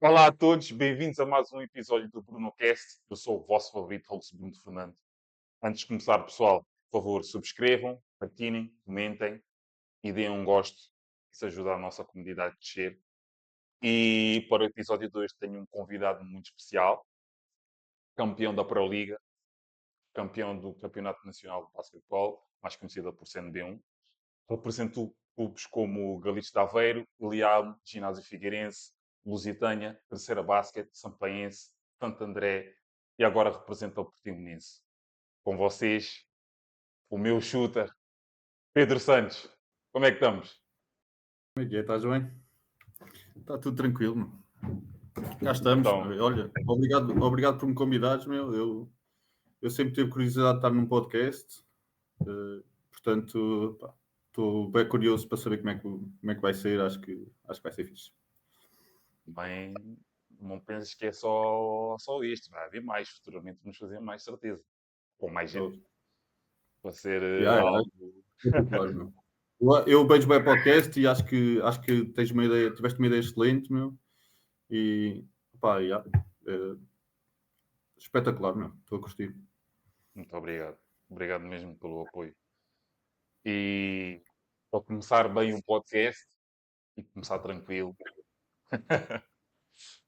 Olá a todos, bem-vindos a mais um episódio do BrunoCast. Eu sou o vosso favorito, host Bruno Fernando. Antes de começar, pessoal, por favor, subscrevam, partilhem, comentem e deem um gosto. Isso ajuda a nossa comunidade a crescer. E para o episódio 2 tenho um convidado muito especial, campeão da Pro Liga, campeão do Campeonato Nacional de Basquetebol, mais conhecida por CNB1. Representou clubes como Galitos de Aveiro, Leal, Ginásio Figueirense, Lusitânia, Terceira Basket, Sampaense, Santo André e agora representa o Portimonense. Com vocês, o meu shooter, Pedro Santos. Como é que estamos? Como é que é? Estás bem? Está tudo tranquilo, meu. Cá estamos. Então, Olha, obrigado por me convidares, meu. Eu sempre tive curiosidade de estar num podcast, portanto, pá, estou bem curioso para saber como é que vai ser. Acho que vai ser fixe. bem, não penses que é só isto. Vai haver mais. Futuramente vamos fazer mais, certeza. Com mais gente. Oh, Vai ser yeah, yeah, algo. espetacular, meu. Eu vejo bem podcast e acho que tiveste uma ideia excelente, meu. E pá, yeah, eh, espetacular, meu. Estou a curtir. Muito obrigado. Obrigado mesmo pelo apoio. E para começar bem o podcast e começar tranquilo,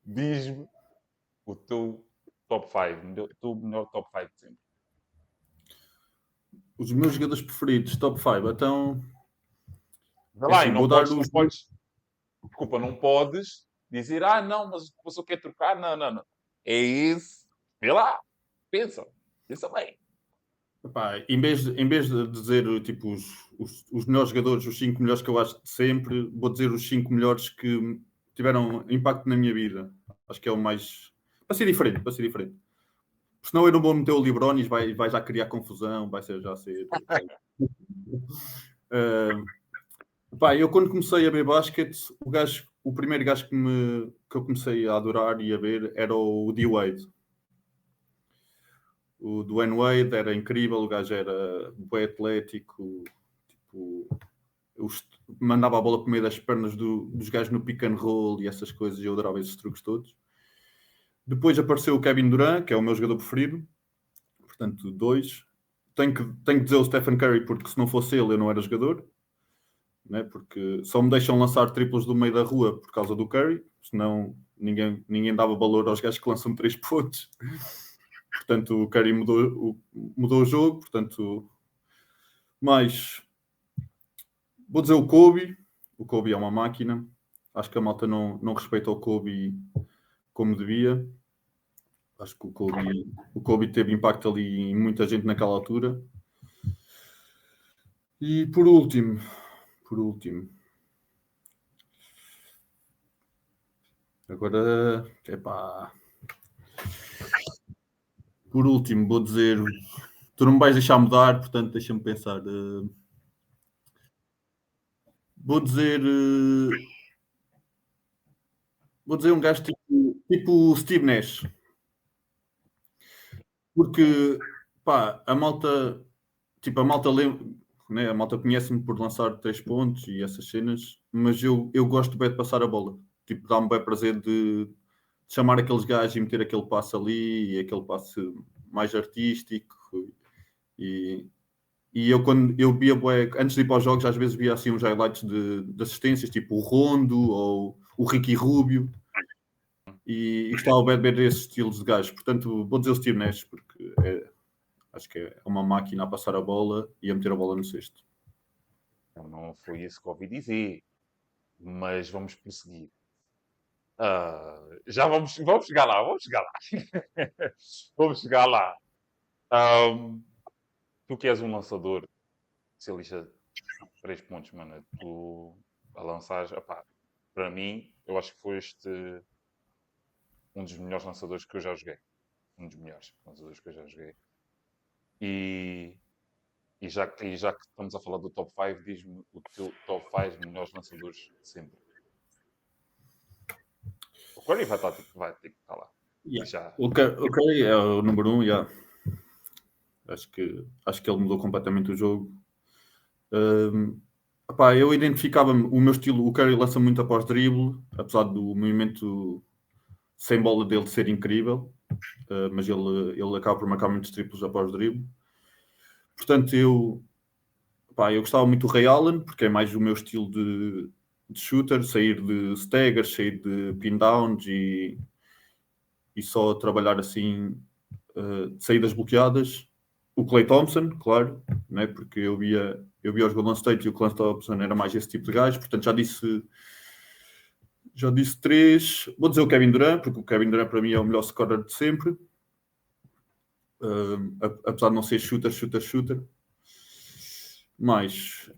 diz-me o teu top 5, o teu melhor top 5 de sempre. Os meus jogadores preferidos, top 5, então. Vê É lá, e assim, não vou dar podes, os. não podes, desculpa, não podes dizer, não, mas o professor quer trocar. Não, não, não. É isso. Vê lá, pensa, pensa bem. Epá, em vez de dizer tipo os melhores jogadores, os 5 melhores que eu acho de sempre, vou dizer os 5 melhores que tiveram impacto na minha vida. Acho que é o mais. Para ser diferente, para ser diferente. Senão eu não vou meter o Libronis, vai já criar confusão, vai ser já ser. Uh, Pá, eu quando comecei a ver basquete, o primeiro gajo que eu comecei a adorar e a ver era o D-Wade. O Dwayne Wade era incrível, o gajo era bem atlético, tipo, mandava a bola por meio das pernas dos gajos no pick and roll e essas coisas, e eu adorava esses truques todos. Depois apareceu o Kevin Durant, que é o meu jogador preferido, portanto, dois. Tenho que dizer o Stephen Curry, porque se não fosse ele, eu não era jogador, né? Porque só me deixam lançar triplos do meio da rua por causa do Curry, senão ninguém dava valor aos gajos que lançam 3 pontos. Portanto, o Curry mudou o jogo, portanto, mas vou dizer o Kobe. O Kobe é uma máquina. Acho que a malta não respeita o Kobe como devia. Acho que o Kobe teve impacto ali em muita gente naquela altura. E por último, agora, epá, por último, vou dizer, tu não me vais deixar mudar, portanto, deixa-me pensar. Vou dizer, vou dizer um gajo tipo o Steve Nash, porque pá, a malta lembra, né? A malta conhece-me por lançar 3 pontos e essas cenas, mas eu gosto bem de passar a bola. Tipo, dá-me bem prazer de chamar aqueles gajos e meter aquele passe ali e aquele passe mais artístico. E, e eu, quando eu via, antes de ir para os jogos, às vezes via assim uns highlights de assistências, tipo o Rondo ou o Ricky Rubio, e gostava bem de ver esses estilos de gajos. Portanto, vou dizer o Steve Nash, porque acho que é uma máquina a passar a bola e a meter a bola no cesto. Não foi isso que ouvi dizer, mas vamos prosseguir. Já vamos chegar lá, vamos chegar lá. Vamos chegar lá. Ahm, Tu que és um lançador, especialista 3 pontos, mano, tu a lançares, para mim, eu acho que foste um dos melhores lançadores que eu já joguei. Um dos melhores lançadores que eu já joguei. E, e já que estamos a falar do top 5, diz-me o teu top 5 melhores lançadores de sempre. O Curry vai ter que estar lá. Yeah. Isso já. O Curry é o número 1, yeah. Acho que ele mudou completamente o jogo. Eu identificava-me, o meu estilo, o Curry lança muito após drible, apesar do movimento sem bola dele ser incrível, mas ele acaba por marcar muitos triplos após o drible. Portanto, eu gostava muito do Ray Allen, porque é mais o meu estilo de shooter, sair de staggers, sair de pin downs e só trabalhar assim, saídas bloqueadas. O Klay Thompson, claro, né? Porque eu via os Golden State e o Klay Thompson era mais esse tipo de gajo, portanto já disse 3. Vou dizer o Kevin Durant, porque o Kevin Durant para mim é o melhor scorer de sempre. Apesar de não ser shooter. Mas,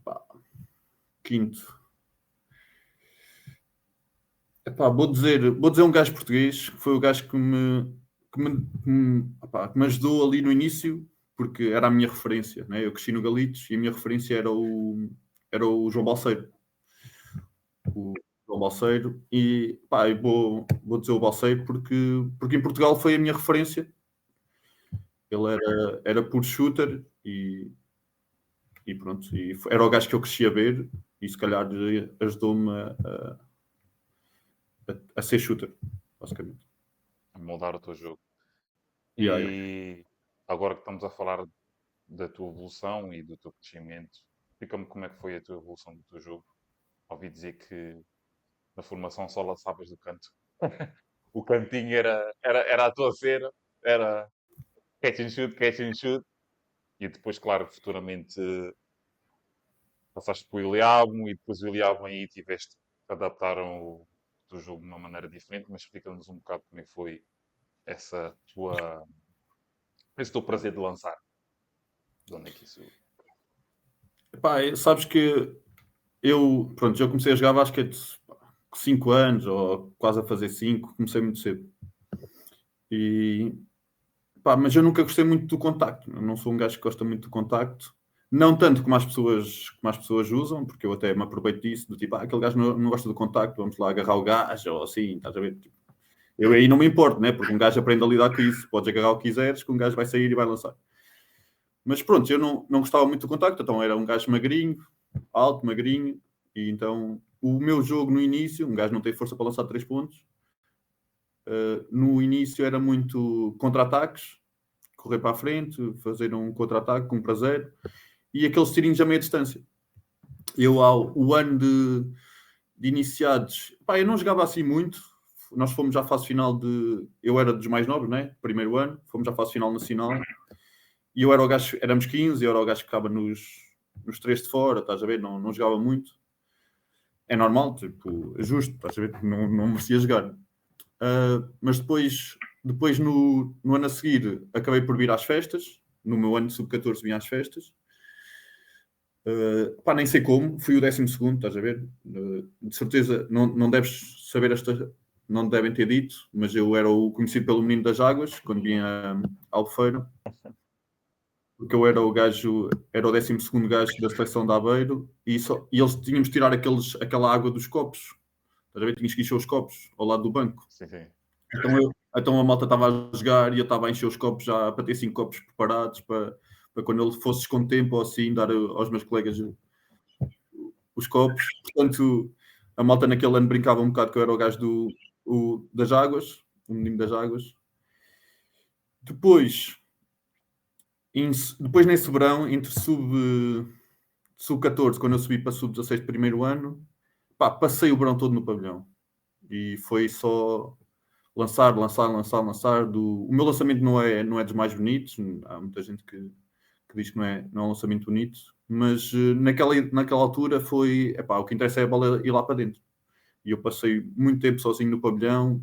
quinto. Vou dizer um gajo português, que foi o gajo que me ajudou ali no início, porque era a minha referência, né? Eu cresci no Galitos e a minha referência era o João Balseiro. O João Balseiro. E eu vou dizer o Balseiro porque em Portugal foi a minha referência. Ele era puro shooter e pronto. E era o gajo que eu cresci a ver e se calhar ajudou-me a ser shooter, basicamente. A moldar o teu jogo. Yeah. E agora que estamos a falar da tua evolução e do teu crescimento, explica-me como é que foi a tua evolução do teu jogo. Ouvi dizer que na formação só lançavas do canto. O cantinho era a tua cena, era catch and shoot. E depois, claro, futuramente passaste para o Iliabum e depois o Iliabum aí tiveste que adaptaram o teu jogo de uma maneira diferente, mas explica-nos um bocado como é que foi esse teu prazer de lançar. De onde é que isso... Sabes que eu comecei a jogar basquete 5 anos, ou quase a fazer 5, comecei muito cedo. Mas eu nunca gostei muito do contacto. Eu não sou um gajo que gosta muito do contacto. Não tanto como as pessoas usam, porque eu até me aproveito disso, do tipo, aquele gajo não gosta do contacto, vamos lá agarrar o gajo, ou assim, estás a ver? Eu aí não me importo, né? Porque um gajo aprende a lidar com isso. Podes agarrar o que quiseres, que um gajo vai sair e vai lançar. Mas pronto, eu não gostava muito do contacto, então era um gajo magrinho, alto, magrinho, e então o meu jogo no início, um gajo não tem força para lançar 3 pontos, no início era muito contra-ataques, correr para a frente, fazer um contra-ataque com prazer, e aqueles tirinhos a meia distância. O ano de iniciados, eu não jogava assim muito, nós fomos à fase final eu era dos mais novos, né? Primeiro ano, fomos à fase final nacional, e eu era o gajo, éramos 15, eu era o gajo que ficava nos 3 de fora, estás a ver? Não jogava muito. É normal, tipo, é justo, estás a ver? Não merecia jogar. Mas depois no ano a seguir, acabei por vir às festas. No meu ano de sub-14 vim às festas. Nem sei como, fui o 12º, estás a ver? De certeza, não deves saber não devem ter dito, mas eu era o conhecido pelo Menino das Águas, quando vinha a Albufeira. Porque eu era o 12º gajo da seleção de Aveiro e eles tínhamos de tirar aquela água dos copos. Estás a ver? Tínhamos que encher os copos ao lado do banco. Sim. Então a malta estava a jogar e eu estava a encher os copos já para ter 5 copos preparados para quando ele fosse com tempo ou assim dar aos meus colegas os copos. Portanto, a malta naquele ano brincava um bocado que eu era o gajo das águas, o menino das águas. Depois nesse verão, entre sub-14, quando eu subi para sub-16 de primeiro ano, passei o verão todo no pavilhão. E foi só lançar. O meu lançamento não é dos mais bonitos. Há muita gente que diz que não é um lançamento bonito. Mas naquela altura foi... o que interessa é a bola ir lá para dentro. E eu passei muito tempo sozinho no pavilhão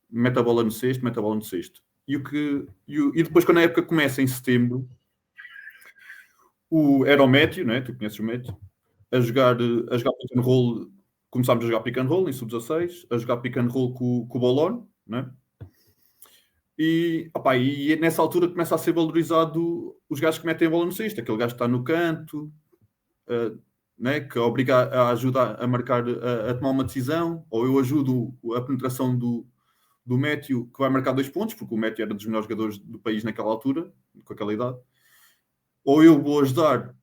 mete a bola no cesto. E depois, quando a época começa em setembro, era o Métio, né? Tu conheces o Métio, a jogar pick and roll. Começámos a jogar pick and roll em sub-16, a jogar pick and roll com o Bolon, né? E nessa altura começa a ser valorizado os gajos que metem a bola no cesto, aquele gajo que está no canto, né? Que ajuda a marcar, a tomar uma decisão, ou eu ajudo a penetração do Métio, que vai marcar 2 pontos, porque o Métio era dos melhores jogadores do país naquela altura, com aquela idade. Ou eu vou ajudar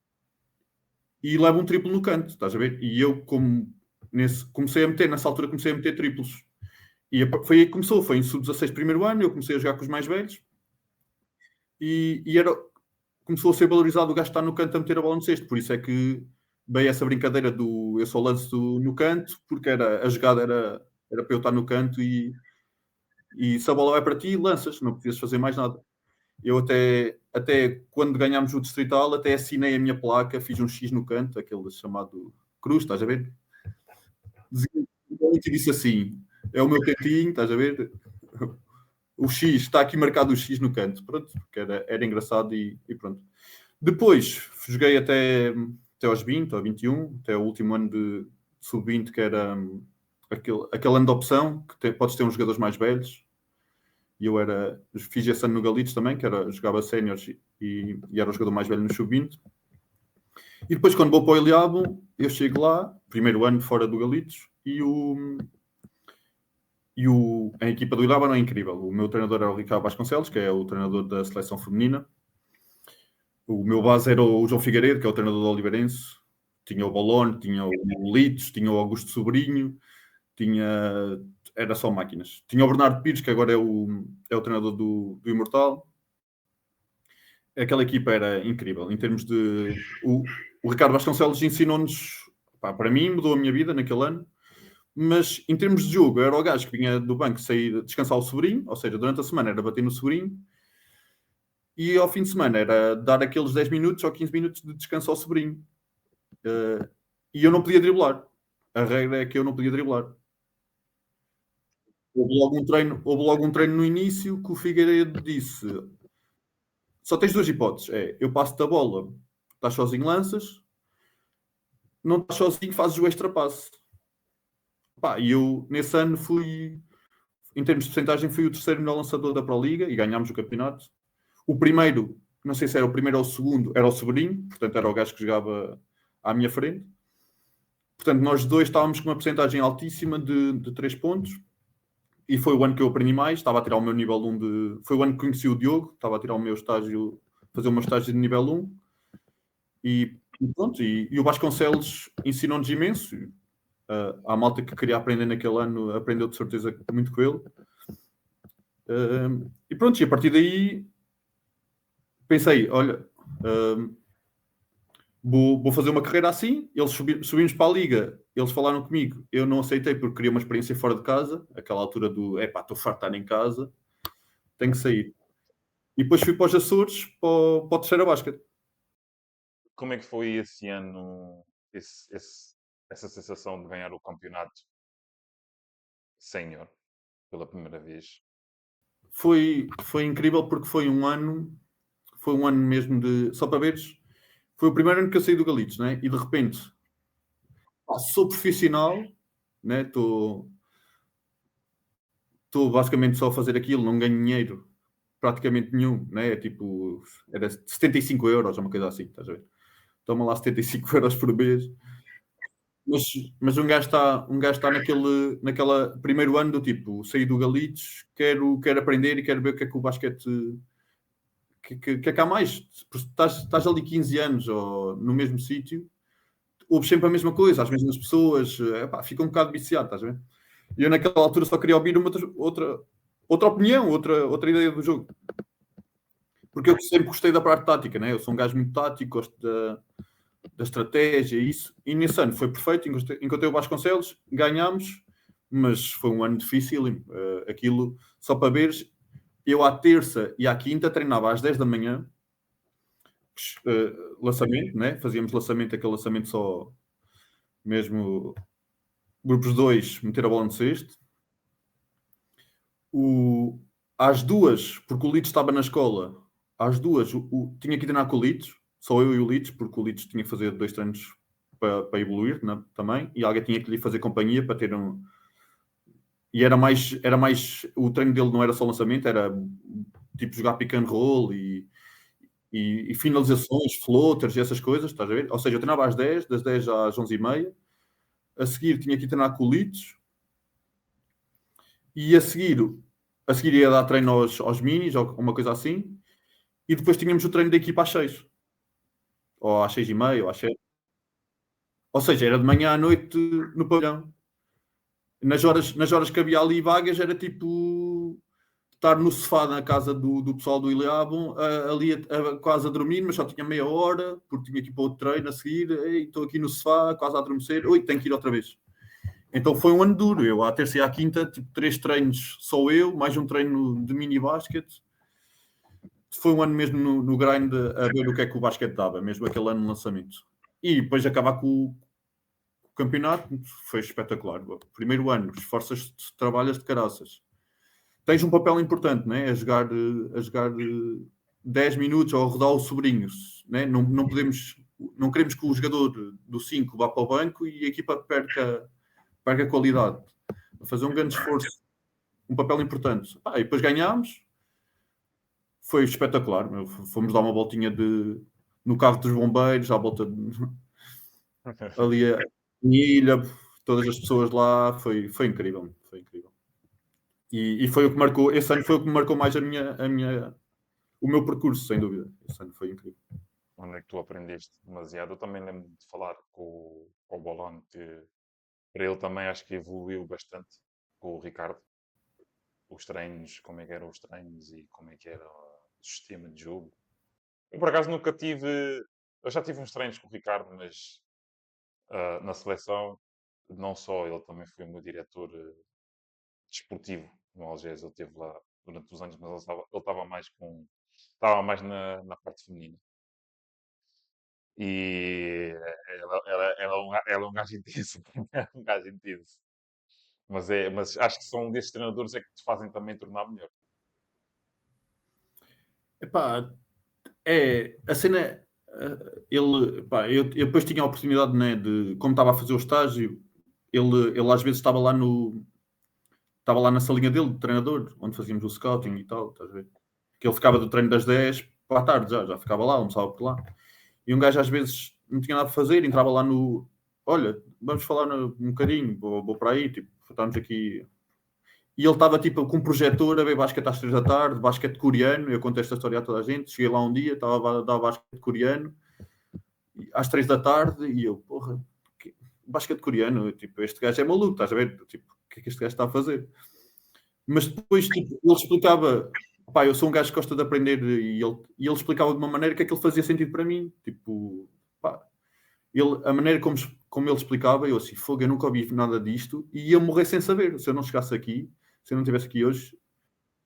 e levo um triplo no canto, estás a ver? E eu, comecei a meter triplos. foi aí que começou, foi em sub-16 primeiro ano, eu comecei a jogar com os mais velhos e começou a ser valorizado o gajo estar no canto a meter a bola no cesto, por isso é que veio essa brincadeira do eu só lanço no canto, porque a jogada era para eu estar no canto e se a bola vai para ti, lanças, não precisas fazer mais nada. Eu até quando ganhámos o Distrital, até assinei a minha placa, fiz um X no canto, aquele chamado cruz, estás a ver? E disse assim, é o meu cantinho, estás a ver? O X, está aqui marcado o X no canto, pronto, porque era engraçado e pronto. Depois, joguei até aos 20, ou 21, até o último ano de sub-20, que era aquele ano de opção, que podes ter uns jogadores mais velhos, e fiz esse ano no Galitos também, jogava séniores e era o jogador mais velho no sub-20. E depois, quando vou para o Eliabo, eu chego lá, primeiro ano fora do Galitos, a equipa do Eliabo não é incrível. O meu treinador era o Ricardo Vasconcelos, que é o treinador da seleção feminina. O meu base era o João Figueiredo, que é o treinador do Oliveirense. Tinha o Bolone, tinha o Litos, tinha o Augusto Sobrinho, era só máquinas. Tinha o Bernardo Pires, que agora é o treinador do Imortal. Aquela equipa era incrível. Em termos de... O Ricardo Vasconcelos ensinou-nos... Para mim, mudou a minha vida naquele ano. Mas, em termos de jogo, era o gajo que vinha do banco sair descansar o sobrinho. Ou seja, durante a semana era bater no sobrinho. E ao fim de semana era dar aqueles 10 minutos ou 15 minutos de descanso ao sobrinho. E eu não podia driblar. A regra é que eu não podia driblar. Houve logo um treino no início que o Figueiredo disse: só tens duas hipóteses. Eu passo-te a bola, estás sozinho, lanças. Não estás sozinho, fazes o extra passe. E eu, nesse ano, em termos de porcentagem, fui o terceiro melhor lançador da Pro Liga e ganhámos o campeonato. O primeiro, não sei se era o primeiro ou o segundo, era o Sobrinho, portanto era o gajo que jogava à minha frente. Portanto, nós dois estávamos com uma porcentagem altíssima de 3 pontos. E foi o ano que eu aprendi mais, estava a tirar o meu nível 1 de... Foi o ano que conheci o Diogo, estava a tirar o meu estágio, fazer o meu estágio de nível 1. E pronto, e o Vasconcelos ensinou-nos imenso. A malta que queria aprender naquele ano aprendeu de certeza muito com ele. E pronto, e a partir daí pensei, olha, vou fazer uma carreira assim. Eles subimos para a Liga, eles falaram comigo, eu não aceitei porque queria uma experiência fora de casa, aquela altura do, estou farto de estar em casa, tenho que sair. E depois fui para os Açores, para o Terceira Basket. Como é que foi esse ano, essa sensação de ganhar o campeonato sénior pela primeira vez? Foi incrível porque foi um ano mesmo de... Só para veres, foi o primeiro ano que eu saí do Galitos, né? E de repente, sou profissional, né? Estou basicamente só a fazer aquilo, não ganho dinheiro praticamente nenhum, né? Era 75 euros ou uma coisa assim, estás a ver? Toma lá 75 euros por mês. Mas um gajo está naquela primeiro ano do tipo, saí do Galitos, quero aprender e quero ver o que é que o basquete que é que há mais. Estás ali 15 anos ou no mesmo sítio, ouves sempre a mesma coisa, as mesmas pessoas, fica um bocado viciado, estás a ver? E eu naquela altura só queria ouvir outra opinião, outra ideia do jogo. Porque eu sempre gostei da parte tática, né? Eu sou um gajo muito tático, gosto da estratégia e isso. E nesse ano foi perfeito, encontrei o Vasconcelos, ganhámos, mas foi um ano difícil. Aquilo, só para veres, eu à terça e à quinta treinava às 10 da manhã, lançamento, né? Fazíamos lançamento, aquele lançamento só mesmo grupos 2, meter a bola no cesto. Às 2, porque o Litos estava na escola, às 2 tinha que treinar com o Litos, só eu e o Litos, porque o Litos tinha que fazer 2 treinos para evoluir, né, também, e alguém tinha que lhe fazer companhia para ter um... E era mais... O treino dele não era só lançamento, era tipo jogar pick and roll e finalizações, floaters e essas coisas, estás a ver? Ou seja, eu treinava às 10, das 10 às 11h30, a seguir tinha que treinar com o Litos, e a seguir ia dar treino aos minis, ou uma coisa assim, e depois tínhamos o treino da equipa às 6. Ou às 6h30, ou às 7. Ou seja, era de manhã à noite no pavilhão. nas horas que havia ali vagas, era tipo estar no sofá na casa do pessoal do Iliabum, ali quase a dormir, mas só tinha meia hora, porque tinha que ir para outro treino a seguir. Estou aqui no sofá, quase a adormecer. Oi, tenho que ir outra vez. Então foi um ano duro. Eu, à terça e à quinta, tipo, 3 treinos só eu, mais um treino de mini basquete. Foi um ano mesmo no grind a ver o que é que o basquete dava, mesmo aquele ano de lançamento. E depois acabar com o campeonato, foi espetacular. Primeiro ano, esforças-te, trabalhas de caraças. Tens um papel importante, né? A jogar 10 minutos ou a rodar os sobrinhos. Né? Não queremos que o jogador do 5 vá para o banco e a equipa perca qualidade. A fazer um grande esforço, um papel importante. E depois ganhámos, foi espetacular. Fomos dar uma voltinha no carro dos bombeiros, à volta ali a ilha, todas as pessoas lá, foi incrível. Foi incrível. E foi o que marcou, esse ano foi o que me marcou mais o meu percurso, sem dúvida. Esse ano foi incrível. Onde é que tu aprendeste demasiado? Eu também lembro de falar com o Bolon, que para ele também acho que evoluiu bastante com o Ricardo. Os treinos, como é que eram os treinos e como é que era o sistema de jogo. Eu, por acaso, nunca tive. Eu já tive uns treinos com o Ricardo, mas na seleção, não só, ele também foi o meu diretor desportivo no Algés. Ele esteve lá durante os anos, mas ele estava mais na parte feminina. E ela é um gajo intenso. É um gajo intenso. Mas acho que são desses treinadores é que te fazem também tornar melhor. Epá, a cena. Eu depois tinha a oportunidade, né, como estava a fazer o estágio, ele às vezes estava lá na salinha dele, de treinador, onde fazíamos o scouting e tal, estás a ver? Que ele ficava do treino das 10 para a tarde, já ficava lá, almoçava por lá. E um gajo às vezes não tinha nada a fazer, entrava lá no. Olha, vamos falar um bocadinho, vou para aí, tipo, estamos aqui. E ele estava tipo com um projetor a ver basquete às 3 da tarde, basquete coreano. Eu contei esta história a toda a gente. Cheguei lá um dia, estava a dar basquete coreano às 3 da tarde e eu, porra, basquete coreano, tipo, este gajo é maluco, estás a ver? Tipo, o que é que este gajo está a fazer? Mas depois tipo, ele explicava, pá, eu sou um gajo que gosta de aprender e ele explicava de uma maneira que aquilo fazia sentido para mim. Tipo, pá, a maneira como ele explicava, eu assim, fogo, eu nunca ouvi nada disto e ia morrer sem saber. Se eu não chegasse aqui, se eu não estivesse aqui hoje,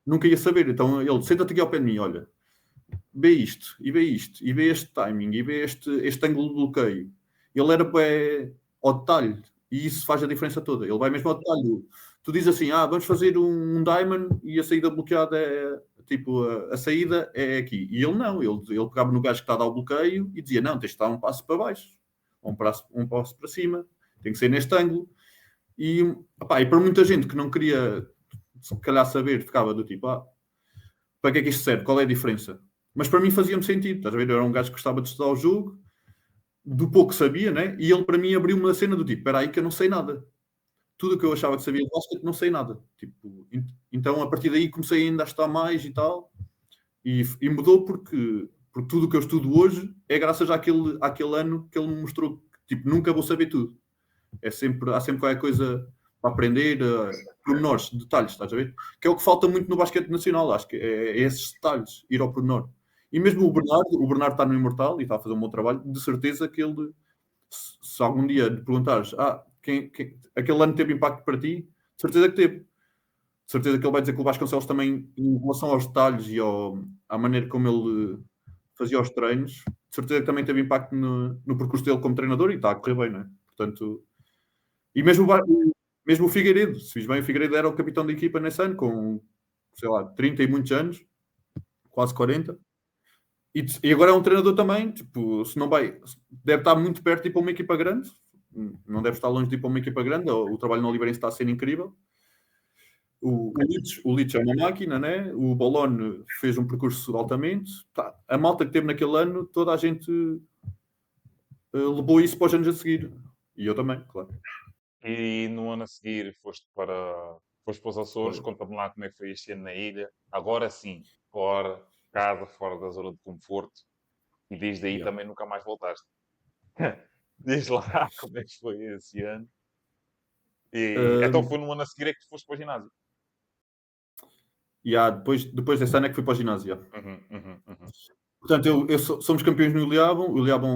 nunca ia saber. Então ele, senta-te aqui ao pé de mim, olha, vê isto, e vê isto, e vê este timing, e vê este ângulo de bloqueio. Ele era bem ao detalhe, e isso faz a diferença toda. Ele vai mesmo ao detalhe. Tu dizes assim, vamos fazer um diamond e a saída bloqueada é, tipo, a saída é aqui. E ele não, ele pegava no gajo que está a dar o bloqueio e dizia, não, tens de estar um passo para baixo, um passo para cima, tem que ser neste ângulo. E para muita gente que não queria, se calhar, saber, ficava do tipo, para que é que isto serve? Qual é a diferença? Mas para mim fazia-me sentido, estás a ver? Eu era um gajo que gostava de estudar o jogo, do pouco que sabia, né? E ele para mim abriu uma cena do tipo, espera aí que eu não sei nada. Tudo o que eu achava que sabia de basquete, não sei nada. Tipo, então a partir daí comecei ainda a estudar mais e tal. E mudou porque tudo o que eu estudo hoje é graças àquele ano que ele me mostrou que tipo, nunca vou saber tudo. Há sempre qualquer coisa para aprender, pormenores, detalhes, estás a ver? Que é o que falta muito no basquete nacional, acho que é esses detalhes, ir ao pormenor. E mesmo o Bernardo está no Imortal e está a fazer um bom trabalho, de certeza que ele, se algum dia lhe perguntares, aquele ano teve impacto para ti, de certeza que teve. De certeza que ele vai dizer que o Vasconcelos também, em relação aos detalhes e à maneira como ele fazia os treinos, de certeza que também teve impacto no percurso dele como treinador e está a correr bem, não é? Portanto, e mesmo o Figueiredo, se fiz bem, o Figueiredo era o capitão da equipa nesse ano, com, sei lá, 30 e muitos anos, quase 40. E agora é um treinador também, tipo, se não vai, deve estar muito perto de ir para uma equipa grande, não deve estar longe de ir para uma equipa grande, o trabalho no Oliveirense está a ser incrível. O Leach é uma máquina, né? O Bolone fez um percurso altamente. A malta que teve naquele ano, toda a gente levou isso para os anos a seguir. E eu também, claro. E no ano a seguir foste para os Açores, conta-me lá como é que foi este ano na ilha. Agora sim, casa, fora da zona de conforto. E desde aí Yeah. também nunca mais voltaste. Desde lá, como é que foi esse ano? Então foi no ano a seguir é que tu foste para o ginásio. Depois desse ano é que fui para o ginásio. Uhum. Portanto, somos campeões no Ilhavo. O Ilhavo,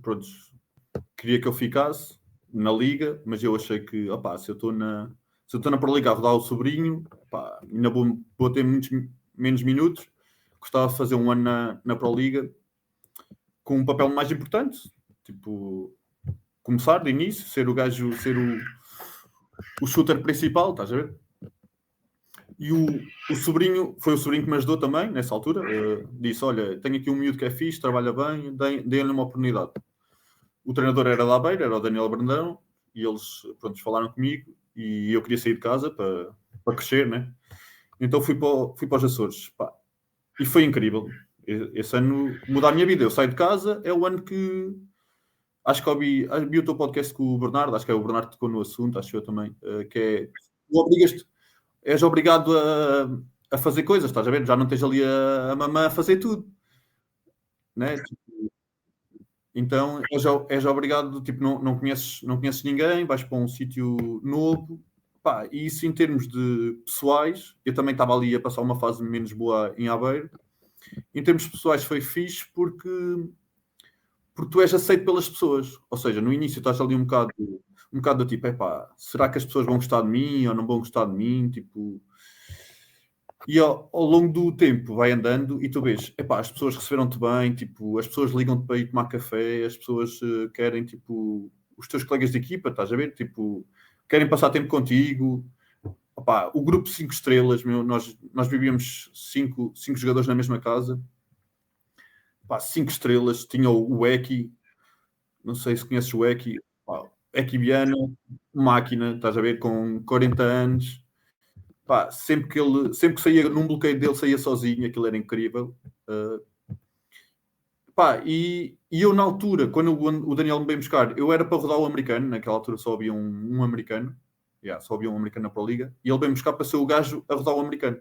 pronto, queria que eu ficasse na liga, mas eu achei que, opá, se eu estou na Pro Liga a rodar o sobrinho, opá, ainda vou ter muitos menos minutos. Gostava de fazer um ano na Pro Liga com um papel mais importante, tipo, começar de início, ser o gajo, ser o shooter principal, estás a ver? E o sobrinho, foi o sobrinho que me ajudou também, nessa altura. Disse, olha, tenho aqui um miúdo que é fixe, trabalha bem, deem-lhe uma oportunidade. O treinador era da Beira, era o Daniel Brandão, e eles, pronto, falaram comigo, e eu queria sair de casa para crescer, né? Então fui para os Açores, pá. E foi incrível. Esse ano muda a minha vida. Eu saio de casa, é o ano que... Acho que ouvi o teu podcast com o Bernardo, acho que é o Bernardo que tocou no assunto, acho eu também, que é... És obrigado a fazer coisas, estás a ver? Já não tens ali a mamã a fazer tudo, né? Então és obrigado, tipo, não conheces ninguém, vais para um sítio novo, pá, e isso em termos de pessoais, eu também estava ali a passar uma fase menos boa em Aveiro. Em termos pessoais foi fixe porque tu és aceito pelas pessoas, ou seja, no início estás ali um bocado do tipo, epá, será que as pessoas vão gostar de mim ou não vão gostar de mim, tipo... E ao longo do tempo vai andando e tu vês, epá, as pessoas receberam-te bem, tipo, as pessoas ligam-te para ir tomar café, as pessoas querem, tipo, os teus colegas de equipa, estás a ver? Tipo, querem passar tempo contigo. Opá, o grupo 5 estrelas, meu, nós vivíamos 5 jogadores na mesma casa. Opá, 5 estrelas, tinha o Eki, não sei se conheces o Eki, Eki Viana, máquina, estás a ver, com 40 anos. Pá, sempre que saía num bloqueio dele, saía sozinho, aquilo era incrível. Pá, e eu na altura, quando o Daniel me veio buscar, eu era para rodar o americano, naquela altura só havia um americano, só havia um americano na Pro Liga, e ele veio buscar para ser o gajo a rodar o americano.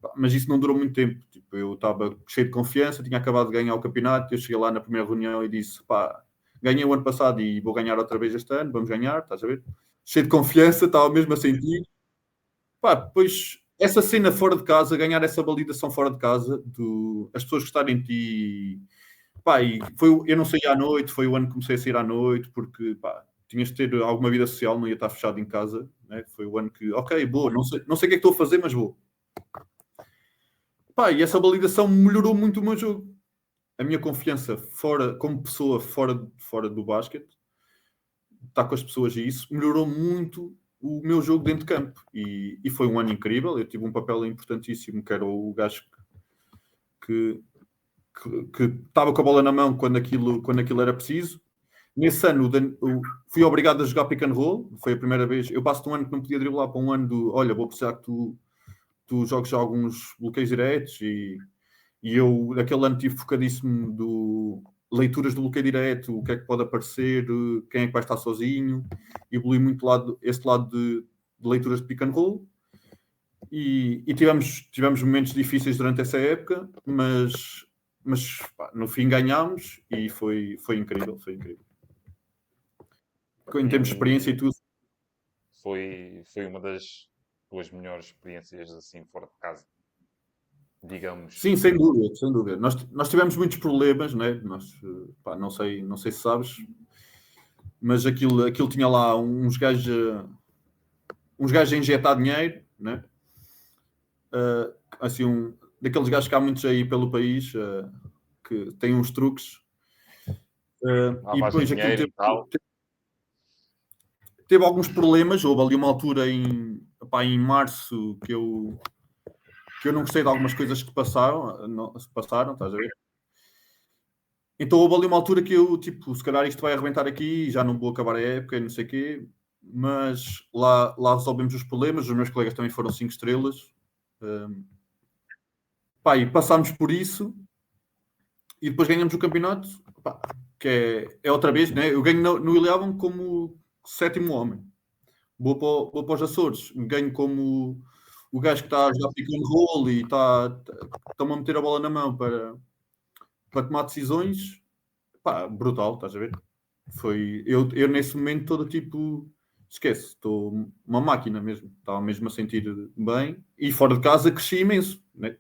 Pá, mas isso não durou muito tempo, tipo, eu estava cheio de confiança, tinha acabado de ganhar o campeonato, eu cheguei lá na primeira reunião e disse, pá, ganhei o ano passado e vou ganhar outra vez este ano, vamos ganhar, estás a ver? Cheio de confiança, estava mesmo a sentir. Pá, depois, essa cena fora de casa, ganhar essa validação fora de casa, as pessoas gostarem de ti. Pá, e eu não saía à noite, foi o ano que comecei a sair à noite, porque, pá, tinhas de ter alguma vida social, não ia estar fechado em casa, né? Foi o ano que, ok, vou, não sei o que é que estou a fazer, mas vou. Pá, e essa validação melhorou muito o meu jogo. A minha confiança como pessoa fora do basquete, estar com as pessoas e isso, melhorou muito o meu jogo dentro de campo. E foi um ano incrível. Eu tive um papel importantíssimo, que era o gajo que estava com a bola na mão quando aquilo era preciso. Nesse ano fui obrigado a jogar pick and roll. Foi a primeira vez. Eu passo de um ano que não podia driblar para um ano do olha, vou precisar que tu jogues alguns bloqueios diretos e eu naquele ano tive focadíssimo leituras do bloqueio direto, o que é que pode aparecer, quem é que vai estar sozinho, evolui muito esse lado de leituras de pick and roll e tivemos momentos difíceis durante essa época, mas pá, no fim ganhámos e foi incrível, foi incrível. Em termos de experiência e tudo. Foi uma das tuas melhores experiências assim fora de casa, digamos. Sim, sem dúvida, sem dúvida. Nós tivemos muitos problemas, né? Pá, não sei se sabes, mas aquilo tinha lá uns gajos a injetar dinheiro, né? Assim, daqueles gajos que há muitos aí pelo país que têm uns truques. E depois aquilo teve alguns problemas. Houve ali uma altura em março que eu não gostei de algumas coisas que passaram, estás a ver? Então houve ali uma altura que eu, tipo, se calhar isto vai arrebentar aqui, já não vou acabar a época e não sei o quê, mas lá resolvemos os problemas, os meus colegas também foram 5 estrelas. Pá, e passámos por isso e depois ganhamos o campeonato, pá, que é outra vez, né? Eu ganho no Ilhavo como 7º homem. Vou para os Açores, ganho como o gajo que está a jogar pick and roll e está-me a meter a bola na mão para tomar decisões. Pá, brutal, estás a ver? Foi eu nesse momento todo tipo, esquece, estou uma máquina mesmo. Estava mesmo a sentir bem. E fora de casa cresci imenso, né?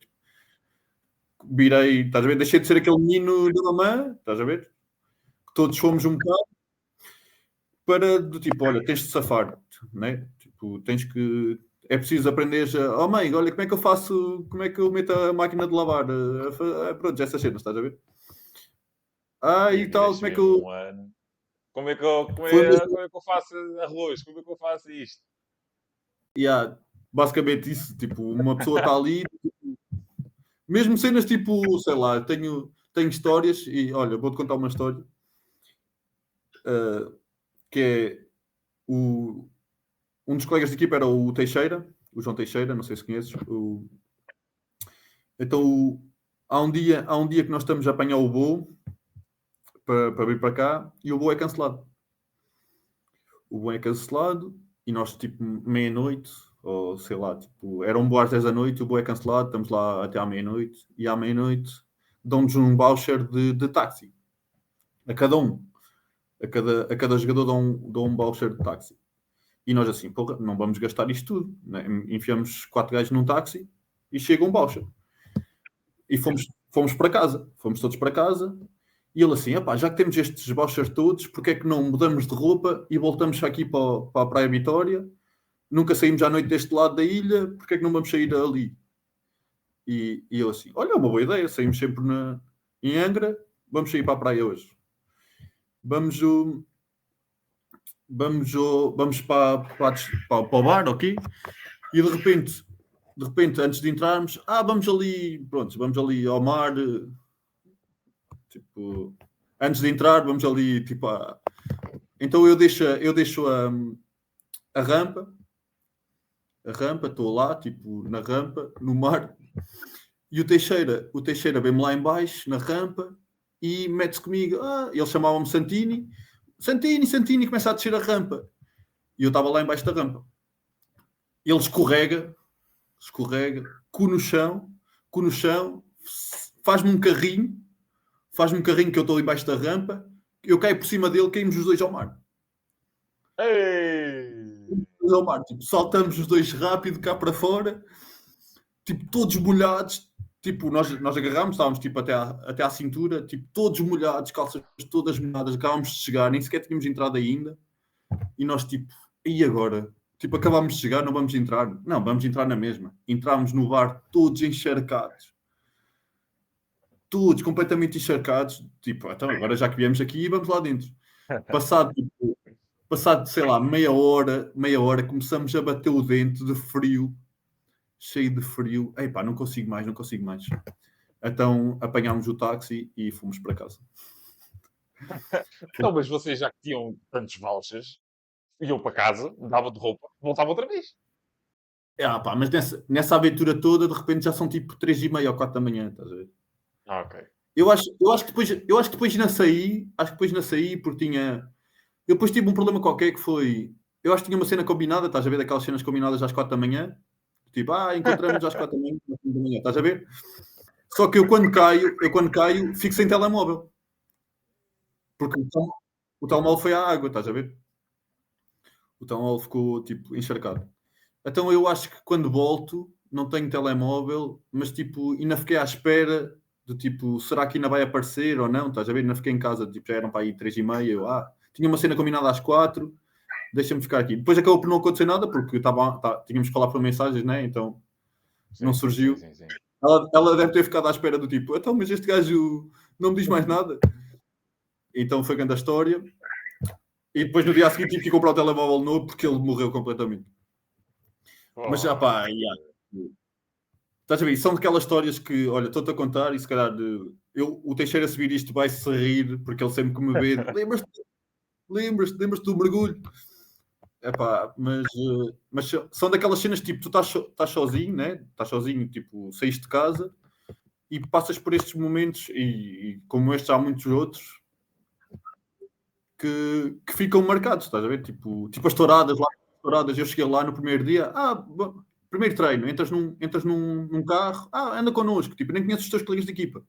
Virei, estás a ver? Deixei de ser aquele menino da mamã, estás a ver? Todos fomos um bocado para do tipo, olha, tens de safar, né? Tipo, tens que. É preciso aprender a. Oh mãe, olha como é que eu faço, como é que eu meto a máquina de lavar? Pronto, essas cenas, estás a ver? E E tal, tiveste como é que mesmo eu. um ano. Como é que eu, Foi mesmo. como é que eu faço arroz? Como é que eu faço isto? Yeah, basicamente isso, tipo, uma pessoa está ali, mesmo cenas tipo, sei lá, tenho histórias e olha, vou-te contar uma história que é o, um dos colegas de equipa era o Teixeira, o João Teixeira, não sei se conheces. Então há um dia que nós estamos a apanhar o voo para vir para cá e o voo é cancelado. O voo é cancelado e nós tipo meia-noite, ou sei lá, tipo, era um voo às 10 da noite, o voo é cancelado, estamos lá até à meia-noite e à meia-noite dão-nos um voucher de táxi a cada um. A cada jogador dão um voucher de táxi. E nós assim, porra, não vamos gastar isto tudo. Né? Enfiamos 4 gajos num táxi e chega um voucher. E fomos para casa. Fomos todos para casa. E ele assim, já que temos estes vouchers todos, porque é que não mudamos de roupa e voltamos aqui para a Praia Vitória? Nunca saímos à noite deste lado da ilha, porque é que não vamos sair ali? E eu assim, olha, é uma boa ideia, saímos sempre em Angra, vamos sair para a praia hoje. Vamos para o bar, ok? E de repente, antes de entrarmos, vamos ali ao mar, tipo, antes de entrar, vamos ali, tipo, então eu deixo a rampa, estou lá, tipo, na rampa, no mar, e o Teixeira vem-me lá em baixo, na rampa, e mete-se comigo, eles chamavam-me Santini, começa a descer a rampa, e eu estava lá em baixo da rampa. Ele escorrega, cu no chão, faz-me um carrinho que eu estou embaixo da rampa, eu caio por cima dele, caímos os dois ao mar. Ei! Ao mar, tipo, saltamos os dois rápido cá para fora, tipo, todos molhados, tipo, nós agarrámos, estávamos tipo até à cintura, tipo, todos molhados, calças todas molhadas, acabámos de chegar, nem sequer tínhamos entrado ainda, e nós tipo, e agora? Tipo, acabámos de chegar, não vamos entrar? Não, vamos entrar na mesma. Entrámos no bar todos encharcados. Todos completamente encharcados. Tipo, então agora já que viemos aqui, vamos lá dentro. Passado, sei lá, meia hora, começamos a bater o dente de frio. Cheio de frio. Epá, não consigo mais. Então apanhámos o táxi e fomos para casa. Então, mas vocês já que tinham tantos vouchers, iam para casa, davam de roupa, voltavam outra vez. Mas nessa aventura toda, de repente já são tipo 3h30 ou 4 da manhã, estás a ver? Ok. Eu acho que depois ainda saí, porque eu depois tive um problema qualquer que foi, eu acho que tinha uma cena combinada, estás a ver, daquelas cenas combinadas às 4 da manhã, tipo, encontramos às 4 da manhã, estás a ver? Só que eu quando caio, fico sem telemóvel. Porque o telemóvel foi à água, estás a ver? O telemóvel ficou, tipo, encharcado. Então eu acho que quando volto, não tenho telemóvel, mas, tipo, ainda fiquei à espera do tipo, será que ainda vai aparecer ou não? Estás a ver? Ainda fiquei em casa, tipo, já eram para aí 3h30, eu, tinha uma cena combinada às 4, deixa-me ficar aqui. Depois acabou por não acontecer nada, porque tínhamos que falar por mensagens, né? Então não surgiu. Sim. Ela deve ter ficado à espera do tipo, então, mas este gajo não me diz mais nada. Então foi grande a história. E depois no dia a seguir tive que comprar o telemóvel novo porque ele morreu completamente. Mas já pá, estás a ver? São daquelas histórias que, olha, estou-te a contar e se calhar o Teixeira a subir isto vai-se rir porque ele sempre que me vê, lembras-te do mergulho. Epá, mas são daquelas cenas tipo, tu estás sozinho, né? Estás sozinho, tipo, saíste de casa e passas por estes momentos e como estes há muitos outros que ficam marcados, estás a ver? Tipo as touradas. Eu cheguei lá no primeiro dia, primeiro treino, entras num carro, anda connosco, tipo, nem conheces os teus colegas de equipa.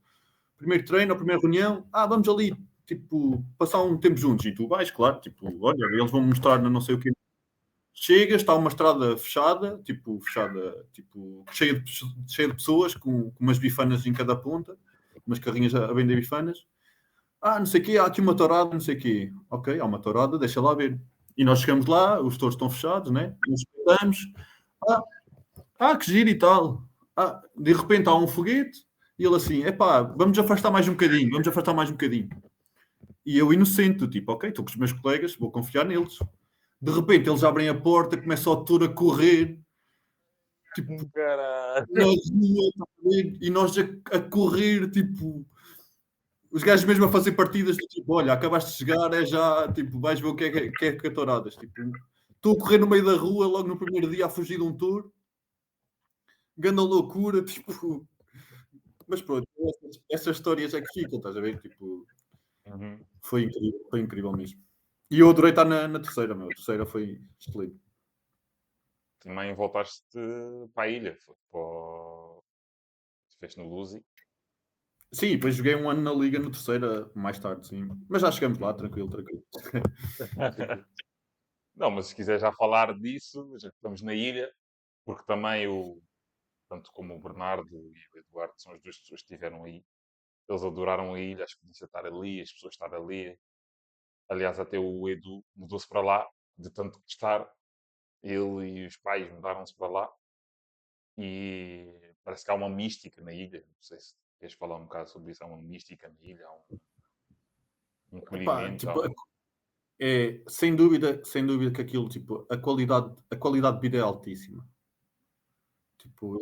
Primeiro treino, a primeira reunião, vamos ali, tipo, passar um tempo juntos, e tu vais, claro, tipo, olha, eles vão mostrar não sei o quê. chegas, está uma estrada fechada, tipo, cheia de pessoas, com umas bifanas em cada ponta, umas carrinhas a vender bifanas. Não sei o quê, há aqui uma tourada, não sei o quê. Ok, há uma tourada, deixa lá ver. E nós chegamos lá, os touros estão fechados, né? Nos espetamos. Que giro e tal. De repente há um foguete e ele assim, vamos afastar mais um bocadinho, vamos afastar mais um bocadinho. E eu inocente, tipo, ok, estou com os meus colegas, vou confiar neles. De repente eles abrem a porta, começa o touro a correr, tipo, Caralho. na rua, e nós a correr, tipo, os gajos mesmo a fazer partidas do tipo, olha, acabaste de chegar, é já, tipo, vais ver o que é touradas. Tipo, estou a correr no meio da rua, logo no primeiro dia, a fugir de um touro. Ganda loucura, tipo... Mas pronto, essas histórias é que ficam, estás a ver? Tipo, Uhum. foi incrível mesmo. E eu adorei estar na terceira, meu. A terceira foi excelente. Também voltaste para a ilha. Foi para o... Estiveste no Luzi. Sim, depois joguei um ano na Liga no terceira, mais tarde, sim. Mas já chegamos lá, tranquilo. Não, mas se quiser já falar disso, já que estamos na ilha, porque também tanto como o Bernardo e o Eduardo são as duas pessoas que estiveram aí, eles adoraram a ilha, a experiência de estar ali, as pessoas estar ali. Aliás, até o Edu mudou-se para lá, de tanto gostar. Ele e os pais mudaram-se para lá e parece que há uma mística na ilha. Não sei se queres falar um bocado sobre isso. Há uma mística na ilha, há um Epá, acolhimento. tipo, sem dúvida que aquilo, tipo, a qualidade de vida é altíssima. Tipo,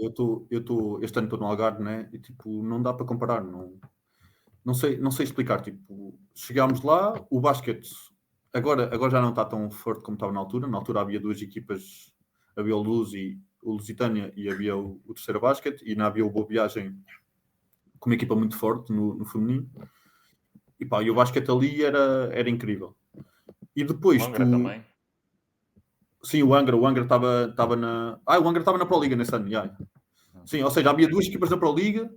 este ano estou no Algarve, né? E tipo, não dá para comparar, não sei explicar. Tipo, chegámos lá, o basquete agora já não está tão forte como estava na altura. Na altura havia duas equipas, havia o Lusitânia e havia o terceiro basquete, e não havia o Boa Viagem com uma equipa muito forte no feminino. E o basquete ali era incrível. E O depois Angra também. Sim, o Angra estava na... o Angra estava na Pro Liga nesse ano, já. Uhum. Sim, ou seja, havia duas equipas na Pro Liga,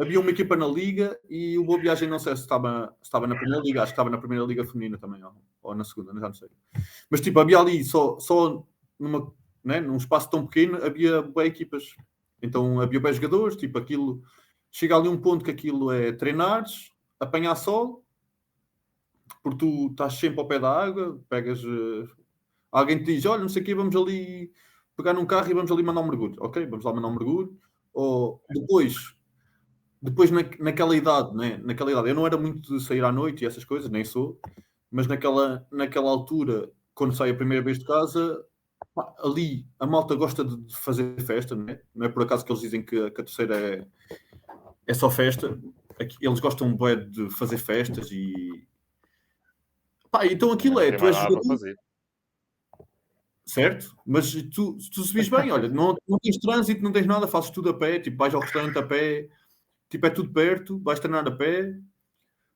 havia uma equipa na Liga e o Boa Viagem, não sei se estava na Primeira Liga, acho que estava na Primeira Liga Feminina também, ou na Segunda, já não sei. Mas tipo, havia ali só num espaço tão pequeno, havia bem equipas. Então havia bem jogadores, tipo, aquilo... Chega ali um ponto que aquilo é treinares, apanhar sol, porque tu estás sempre ao pé da água, pegas... alguém te diz, olha, não sei o quê, vamos ali pegar num carro e vamos ali mandar um mergulho. Ok, vamos lá mandar um mergulho. Ou depois naquela idade, né? Naquela idade, eu não era muito de sair à noite e essas coisas, nem sou, mas naquela altura, quando saio a primeira vez de casa, ali a malta gosta de fazer festa, né? Não é por acaso que eles dizem que a terceira é só festa. Eles gostam bué de fazer festas e então Também aquilo não é, tem tu mais és nada para jogador, fazer. certo? Mas tu se vis bem, olha, não tens trânsito, não tens nada, fazes tudo a pé, tipo, vais ao restaurante a pé, tipo, é tudo perto, vais treinar a pé,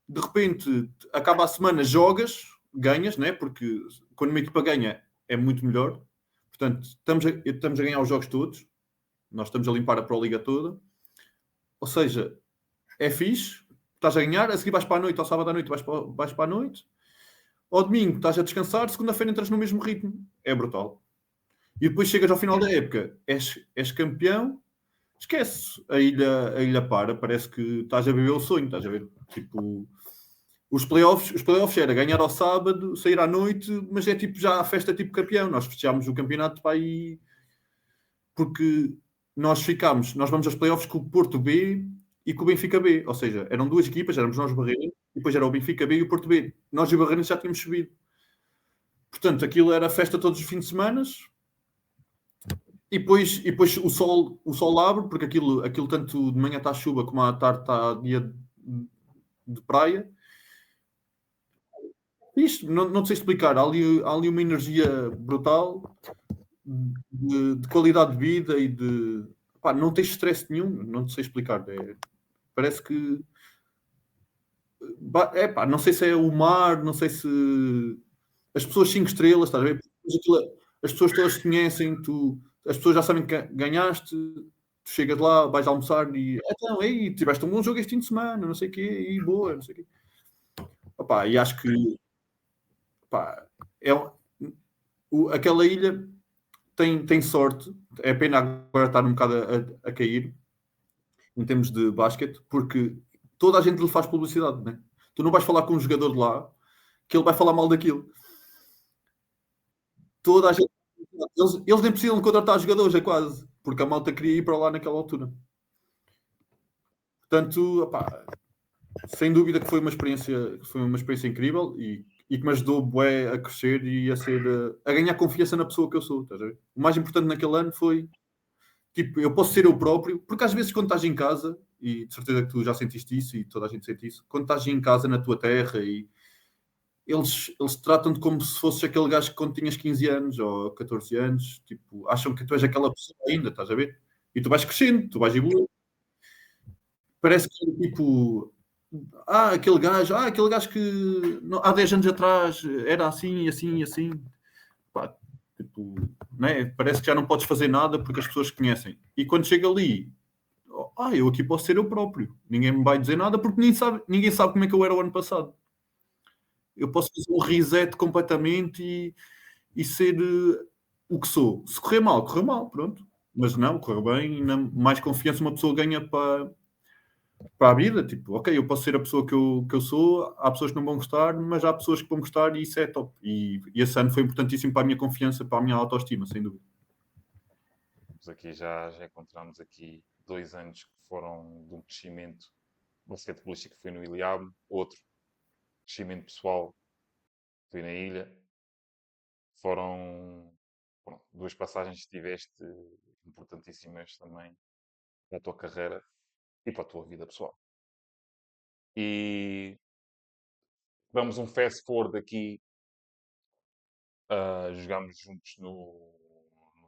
de repente acaba a semana, jogas, ganhas, né? Porque quando uma equipa ganha é muito melhor. Portanto, estamos a ganhar os jogos todos, nós estamos a limpar a Pro Liga toda, ou seja, é fixe, estás a ganhar, a seguir vais para a noite, ao sábado à noite vais para a noite, ao domingo estás a descansar, segunda-feira entras no mesmo ritmo, é brutal. E depois chegas ao final da época, és campeão, esquece, a ilha parece que estás a viver o sonho, estás a ver? Tipo, os playoffs era ganhar ao sábado, sair à noite, mas é tipo já a festa tipo campeão. Nós fechámos o campeonato para aí porque nós vamos aos playoffs com o Porto B e com o Benfica B, ou seja, eram duas equipas, éramos nós o Barreirense, e depois era o Benfica B e o Porto B. Nós e o Barreirense já tínhamos subido. Portanto, aquilo era festa todos os fins de semana. E depois o sol abre, porque aquilo tanto de manhã está chuva como à tarde está dia de praia. Isto, não te sei explicar. Há ali uma energia brutal de qualidade de vida e de... não tens stress nenhum, não te sei explicar. Parece que... não sei se é o mar, não sei se... As pessoas 5 estrelas, estás a ver? As pessoas todas te conhecem, as pessoas já sabem que ganhaste, tu chegas lá, vais almoçar e então, aí, tiveste um bom jogo este fim de semana, não sei o quê, e boa, não sei o quê. E acho que é, aquela ilha tem sorte, é pena agora estar um bocado a cair em termos de basquete, porque toda a gente lhe faz publicidade, né? Tu não vais falar com um jogador de lá que ele vai falar mal daquilo. Toda a gente. Eles nem precisam de contratar jogadores, é quase, porque a malta queria ir para lá naquela altura. Portanto, opá, sem dúvida que foi uma experiência incrível e que me ajudou bué a crescer e a ganhar confiança na pessoa que eu sou. Estás a ver? O mais importante naquele ano foi tipo, eu posso ser eu próprio, porque às vezes quando estás em casa, e de certeza que tu já sentiste isso e toda a gente sente isso, quando estás em casa na tua terra e eles tratam-te como se fosses aquele gajo que quando tinhas 15 anos ou 14 anos, tipo, acham que tu és aquela pessoa ainda, estás a ver? E tu vais crescendo, tu vais evoluindo. Parece que tipo, aquele gajo que há 10 anos atrás era assim, assim, assim. Pá, tipo, né? Parece que já não podes fazer nada porque as pessoas conhecem. E quando chega ali, eu aqui posso ser eu próprio. Ninguém me vai dizer nada porque ninguém sabe como é que eu era o ano passado. Eu posso fazer um reset completamente e ser o que sou. Se correr mal, pronto. Mas não, correr bem, ainda mais confiança uma pessoa ganha para a vida. Tipo, ok, eu posso ser a pessoa que eu sou, há pessoas que não vão gostar, mas há pessoas que vão gostar e isso é top. E esse ano foi importantíssimo para a minha confiança, para a minha autoestima, sem dúvida. Aqui já encontramos aqui 2 anos que foram de um crescimento basquetebolístico que foi no Iliab, outro crescimento pessoal que foi na ilha. Foram 2 passagens que tiveste importantíssimas também para a tua carreira e para a tua vida pessoal. E damos um fast forward aqui. Jogámos juntos no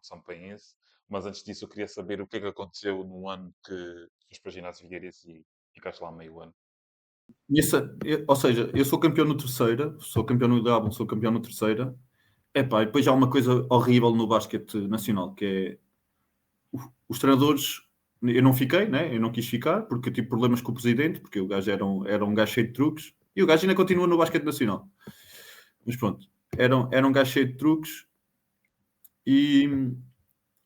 Sampaense, mas antes disso eu queria saber o que é que aconteceu no ano que fomos para Ginásio Figueirense e ficaste lá meio ano. Ou seja, eu sou campeão no terceira, sou campeão no Diabo, sou campeão no terceira. Epá, e depois há uma coisa horrível no basquete nacional, que é os treinadores. Eu não fiquei, né? Eu não quis ficar porque tive problemas com o presidente, porque o gajo era um gajo cheio de truques e o gajo ainda continua no basquete nacional. Mas pronto, era um gajo cheio de truques e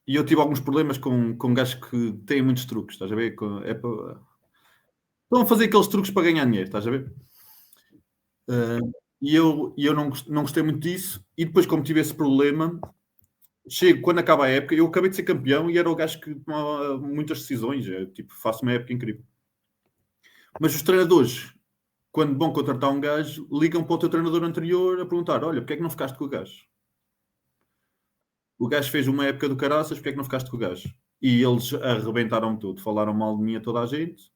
eu tive alguns problemas com gajos que têm muitos truques, estás a ver? Estão a fazer aqueles truques para ganhar dinheiro, estás a ver? E eu não gostei muito disso. E depois, como tive esse problema, quando acaba a época, eu acabei de ser campeão e era o gajo que tomava muitas decisões. Tipo, faço uma época incrível. Mas os treinadores, quando vão contratar um gajo, ligam para o teu treinador anterior a perguntar: olha, porque é que não ficaste com o gajo? O gajo fez uma época do caraças, porque é que não ficaste com o gajo? E eles arrebentaram-me tudo, falaram mal de mim a toda a gente.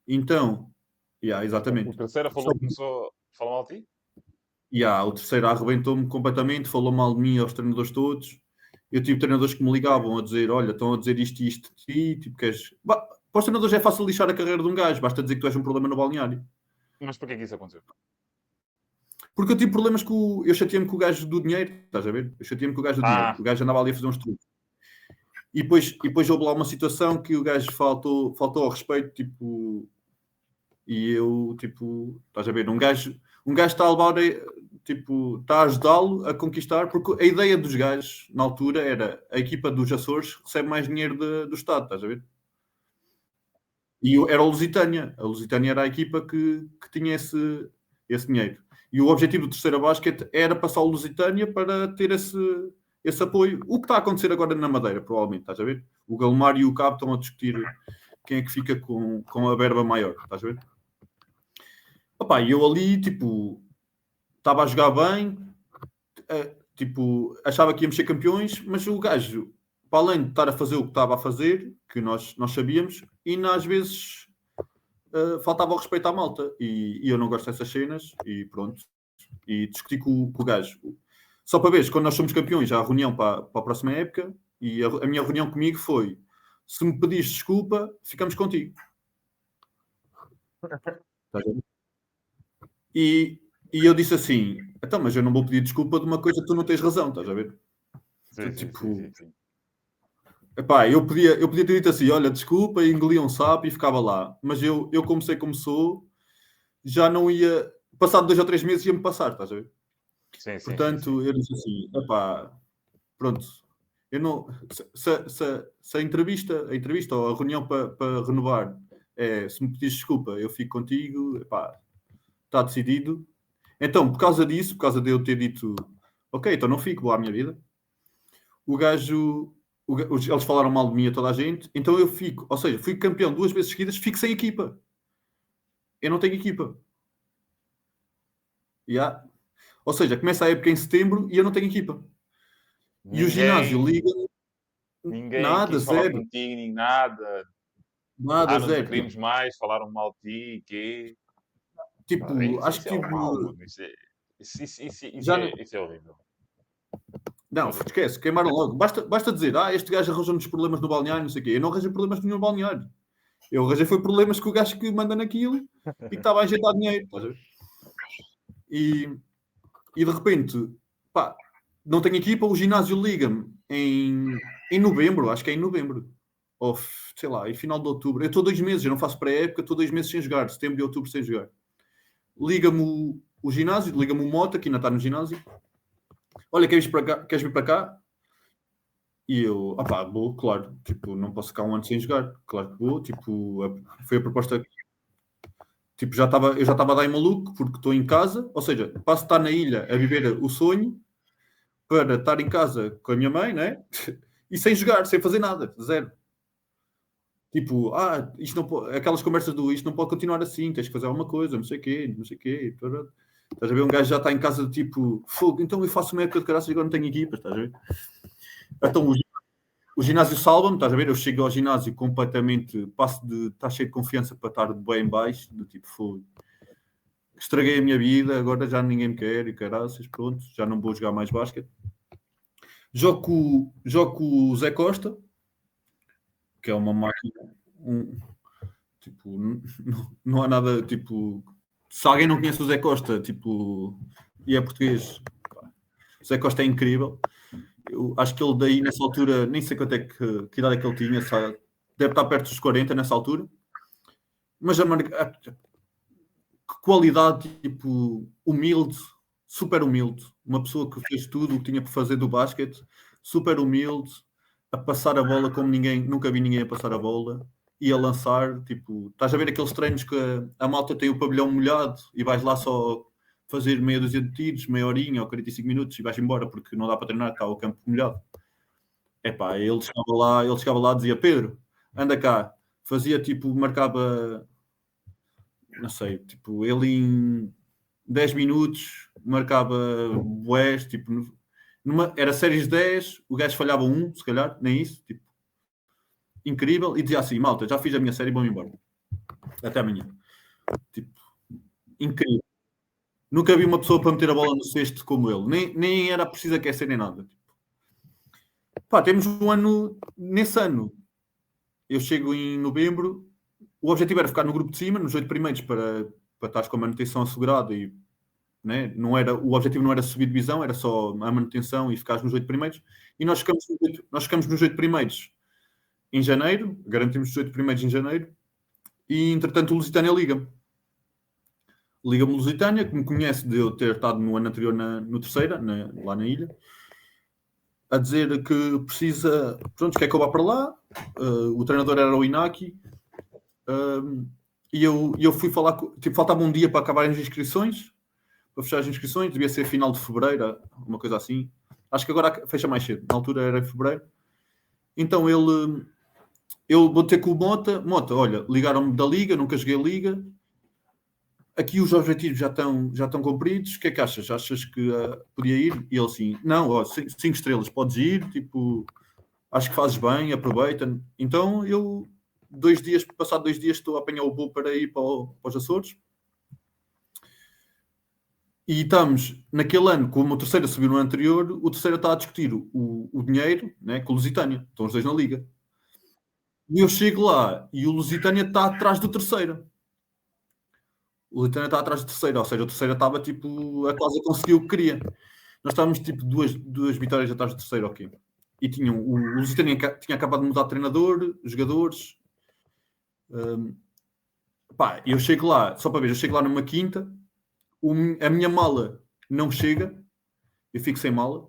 Então, exatamente. O terceiro começou a falar mal de ti? O terceiro arrebentou-me completamente, falou mal de mim aos treinadores todos. Eu tive treinadores que me ligavam a dizer: olha, estão a dizer isto e isto de ti, tipo, queres. Para os treinadores é fácil lixar a carreira de um gajo, basta dizer que tu és um problema no balneário. Mas porquê que isso aconteceu? Porque eu tive problemas com. Eu chateei-me com o gajo do dinheiro, estás a ver? Eu chateei-me com o gajo do dinheiro. O gajo andava ali a fazer uns truques. E depois houve lá uma situação que o gajo faltou ao respeito, tipo. E eu, tipo, estás a ver? Um gajo está a levar, tipo, está a ajudá-lo a conquistar, porque a ideia dos gajos, na altura, era a equipa dos Açores recebe mais dinheiro do Estado, estás a ver? E era a Lusitânia. A Lusitânia era a equipa que tinha esse dinheiro. E o objetivo do Terceira Basket era passar a Lusitânia para ter esse apoio. O que está a acontecer agora na Madeira, provavelmente, estás a ver? O Galmar e o Cabo estão a discutir quem é que fica com a verba maior, estás a ver? Opa, e eu ali, tipo, estava a jogar bem, tipo, achava que íamos ser campeões, mas o gajo, para além de estar a fazer o que estava a fazer, que nós sabíamos, e às vezes faltava o respeito à malta. E eu não gosto dessas cenas, e pronto. E discuti com o gajo. Só para ver, quando nós somos campeões, há a reunião para a próxima época, e a minha reunião comigo foi: se me pedires desculpa, ficamos contigo. E eu disse assim: então, mas eu não vou pedir desculpa de uma coisa que tu não tens razão, estás a ver? Sim. Epá, eu podia ter dito assim: olha, desculpa, engolia um sapo e ficava lá. Mas eu como sei como sou, já não ia. Passado 2 ou 3 meses ia-me passar, estás a ver? Sim, sim, sim, sim. Portanto, eu disse assim, epá, pronto, eu não, se a entrevista ou a reunião para renovar se me pedires desculpa, eu fico contigo, epá, está decidido. Então, por causa disso, por causa de eu ter dito, ok, então não fico, vou à minha vida, o gajo, eles falaram mal de mim a toda a gente, então eu fico, ou seja, fui campeão 2 vezes seguidas, fico sem equipa. Eu não tenho equipa. Yeah. Ou seja, começa a época em setembro e eu não tenho equipa. E o ginásio Ninguém, liga ninguém nada, quis falar zero. contigo, nem nada. Nada, Não te zero. queríamos mais, falaram mal de ti, quê? Pá, Tipo, acho isso é que o tive. mal, mano. Isso Já não, é, isso é horrível. Isso é não, horrível. esquece, queimaram logo. Basta dizer, este gajo arranjou-nos problemas no balneário, não sei o quê. Eu não arranjei problemas nenhum no balneário. Eu arranjei foi problemas com o gajo que manda naquilo e que estava a ajeitar dinheiro. Estás a ver? E, e de repente, pá, não tenho equipa, o ginásio liga-me em novembro, acho que é em novembro. Ou sei lá, em final de outubro. Eu estou 2 meses, eu não faço pré-época, estou 2 meses sem jogar, setembro e outubro sem jogar. Liga-me o ginásio, liga-me o Mota, que ainda está no ginásio. Olha, queres vir para cá? E eu, vou, claro, tipo, não posso ficar um ano sem jogar, claro que vou, tipo, foi a proposta, tipo, eu já estava a dar em maluco, porque estou em casa, ou seja, passo de estar na ilha a viver o sonho, para estar em casa com a minha mãe, né? E sem jogar, sem fazer nada, zero. Tipo, isto não pode, aquelas conversas do isto não pode continuar assim, tens que fazer alguma coisa, não sei o quê, não sei o quê. Estás a ver? Um gajo já está em casa, tipo, fogo, então eu faço uma época de caraças e agora não tenho equipas, estás a ver? Então o ginásio salva-me, estás a ver? Eu chego ao ginásio completamente, passo de estar cheio de confiança para estar bem baixo, do tipo, fogo. Estraguei a minha vida, agora já ninguém me quer e caraças, pronto, já não vou jogar mais basquete. Jogo com o Zé Costa, que é uma máquina. Tipo, não há nada, tipo... Se alguém não conhece o Zé Costa, tipo, e é português, o Zé Costa é incrível. Eu acho que ele daí, nessa altura, nem sei quanto é que idade é que ele tinha, sabe? Deve estar perto dos 40 nessa altura. Mas que qualidade, tipo, humilde, super humilde. Uma pessoa que fez tudo o que tinha para fazer do basquete, super humilde, a passar a bola como ninguém, nunca vi ninguém a passar a bola e a lançar, tipo, estás a ver aqueles treinos que a malta tem o pavilhão molhado e vais lá só fazer meia dúzia de tiros, meia horinha ou 45 minutos e vais embora porque não dá para treinar, está o campo molhado. Epá, ele chegava lá e dizia, Pedro, anda cá. Fazia tipo, marcava, não sei, tipo, ele em 10 minutos marcava bués, tipo, era séries 10, o gajo falhava um, se calhar, nem isso, tipo, incrível, e dizia assim, malta, já fiz a minha série, vão embora. Até amanhã. Tipo, incrível. Nunca vi uma pessoa para meter a bola no cesto como ele. Nem era preciso aquecer nem nada. Pá, temos um ano, nesse ano, eu chego em novembro, o objetivo era ficar no grupo de cima, nos 8 primeiros, para estar com a manutenção assegurada e, né, o objetivo não era subir divisão, era só a manutenção e ficar nos 8 primeiros. E nós ficamos nos 8 primeiros em janeiro, garantimos os 8 primeiros em janeiro, e entretanto o Lusitânia liga-me. Liga-me o Lusitânia, que me conhece de eu ter estado no ano anterior no terceira, lá na ilha, a dizer que precisa, pronto, quer que eu vá para lá. O treinador era o Inaki. E eu fui falar, tipo, faltava um dia para acabar as inscrições, para fechar as inscrições, devia ser final de fevereiro, uma coisa assim. Acho que agora fecha mais cedo, na altura era em fevereiro. Então eu vou ter com o Mota, olha, ligaram-me da Liga, nunca joguei a Liga, aqui os objetivos já estão cumpridos, o que é que achas? Achas que podia ir? E ele assim, não, 5 estrelas, podes ir, tipo, acho que fazes bem, aproveita. Então eu, passado 2 dias, estou a apanhar o voo para ir para os Açores. E estamos, naquele ano, como o terceiro subiu no anterior, o terceiro está a discutir o dinheiro, né, com o Lusitânia. Estão os dois na liga. E eu chego lá e o Lusitânia está atrás do terceiro. O Lusitânia está atrás do terceiro, ou seja, o terceiro estava tipo a quase a conseguir o que queria. Nós estávamos tipo duas vitórias atrás do terceiro, ok. E o Lusitânia tinha acabado de mudar de treinador, jogadores. Pá, eu chego lá, só para ver, eu chego lá numa quinta, a minha mala não chega, eu fico sem mala.